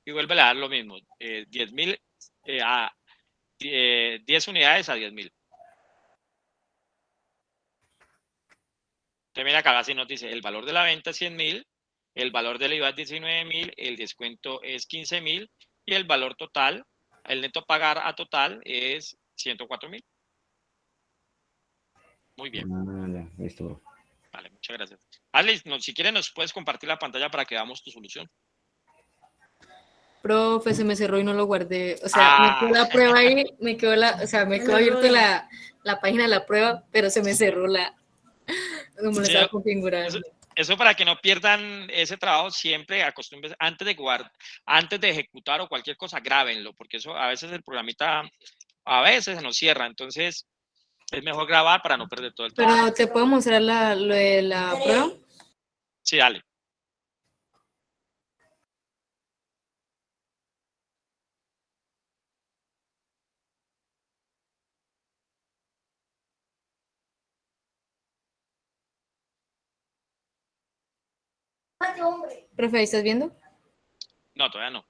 Y vuelve a dar lo mismo. 10.000 10 unidades a 10.000. Entonces mira acá, así nos dice, el valor de la venta es 100.000, el valor del IVA es 19.000, el descuento es 15.000 y el valor total, el neto pagar a total es 104.000. Muy bien. Ya, listo. Vale, muchas gracias. Alice, si quieres nos puedes compartir la pantalla para que veamos tu solución. Profe, se me cerró y no lo guardé. O sea, me quedó la prueba ahí, me quedó abierta la página de la prueba, pero se me cerró como lo estaba configurando. Eso para que no pierdan ese trabajo, siempre acostúmbrense, antes de ejecutar o cualquier cosa, grábenlo, porque eso a veces el programita, a veces se nos cierra, entonces es mejor grabar para no perder todo el trabajo. Pero, ¿te puedo mostrar lo de la prueba? Sí, dale. Profe, ¿ahí estás viendo? No, todavía no.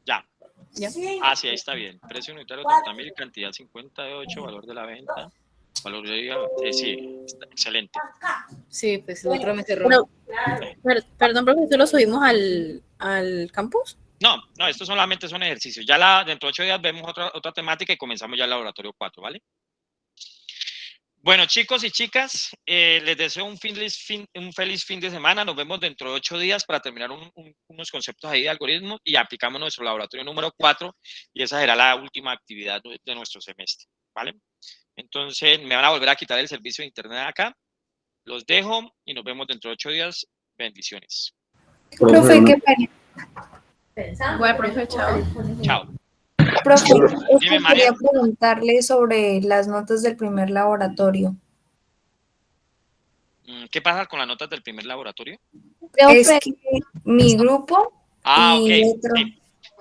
Ya. ¿Ya? Sí, ahí está bien. Precio unitario 30.000, cantidad 58, valor de la venta. Valor de IVA, sí, está excelente. Sí, pues el otro me cerró. Perdón, profe, ¿esto lo subimos al campus? No, esto solamente son ejercicios. Ya dentro de 8 días vemos otra temática y comenzamos ya el laboratorio 4, ¿vale? Bueno, chicos y chicas, les deseo un feliz fin de semana. Nos vemos dentro de 8 días para terminar unos conceptos ahí de algoritmos y aplicamos nuestro laboratorio número 4 y esa será la última actividad de nuestro semestre, ¿vale? Entonces, me van a volver a quitar el servicio de internet acá. Los dejo y nos vemos dentro de 8 días. Bendiciones. Profe, ¿qué pasa? Bueno, profe, chao. Chao. Profe, Dime, quería María. preguntarle sobre las notas del primer laboratorio. ¿Qué pasa con las notas del primer laboratorio? Es que mi grupo y ok. otro.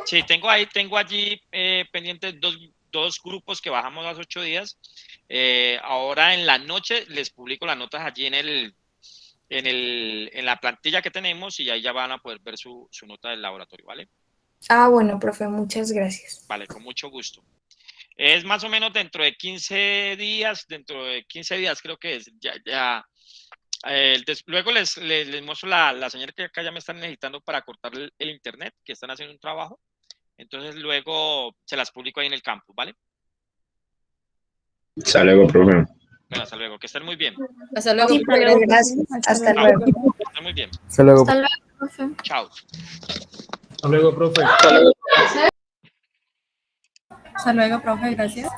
Sí, tengo allí pendientes dos grupos que bajamos hace 8 días. Ahora en la noche les publico las notas allí en la plantilla que tenemos y ahí ya van a poder ver su nota del laboratorio, ¿vale? Ah, bueno, profe, muchas gracias. Vale, con mucho gusto. Es más o menos dentro de 15 días creo que es, luego les muestro la señal que acá ya me están necesitando para cortar el internet, que están haciendo un trabajo. Entonces luego se las publico ahí en el campus, ¿vale? Hasta luego, profe. Bueno, hasta luego, que estén muy bien. Hasta luego. Sí, profe, gracias. Hasta luego. Que estén muy bien. Hasta luego. Hasta luego, profe. Chao. Hasta luego, profe, gracias.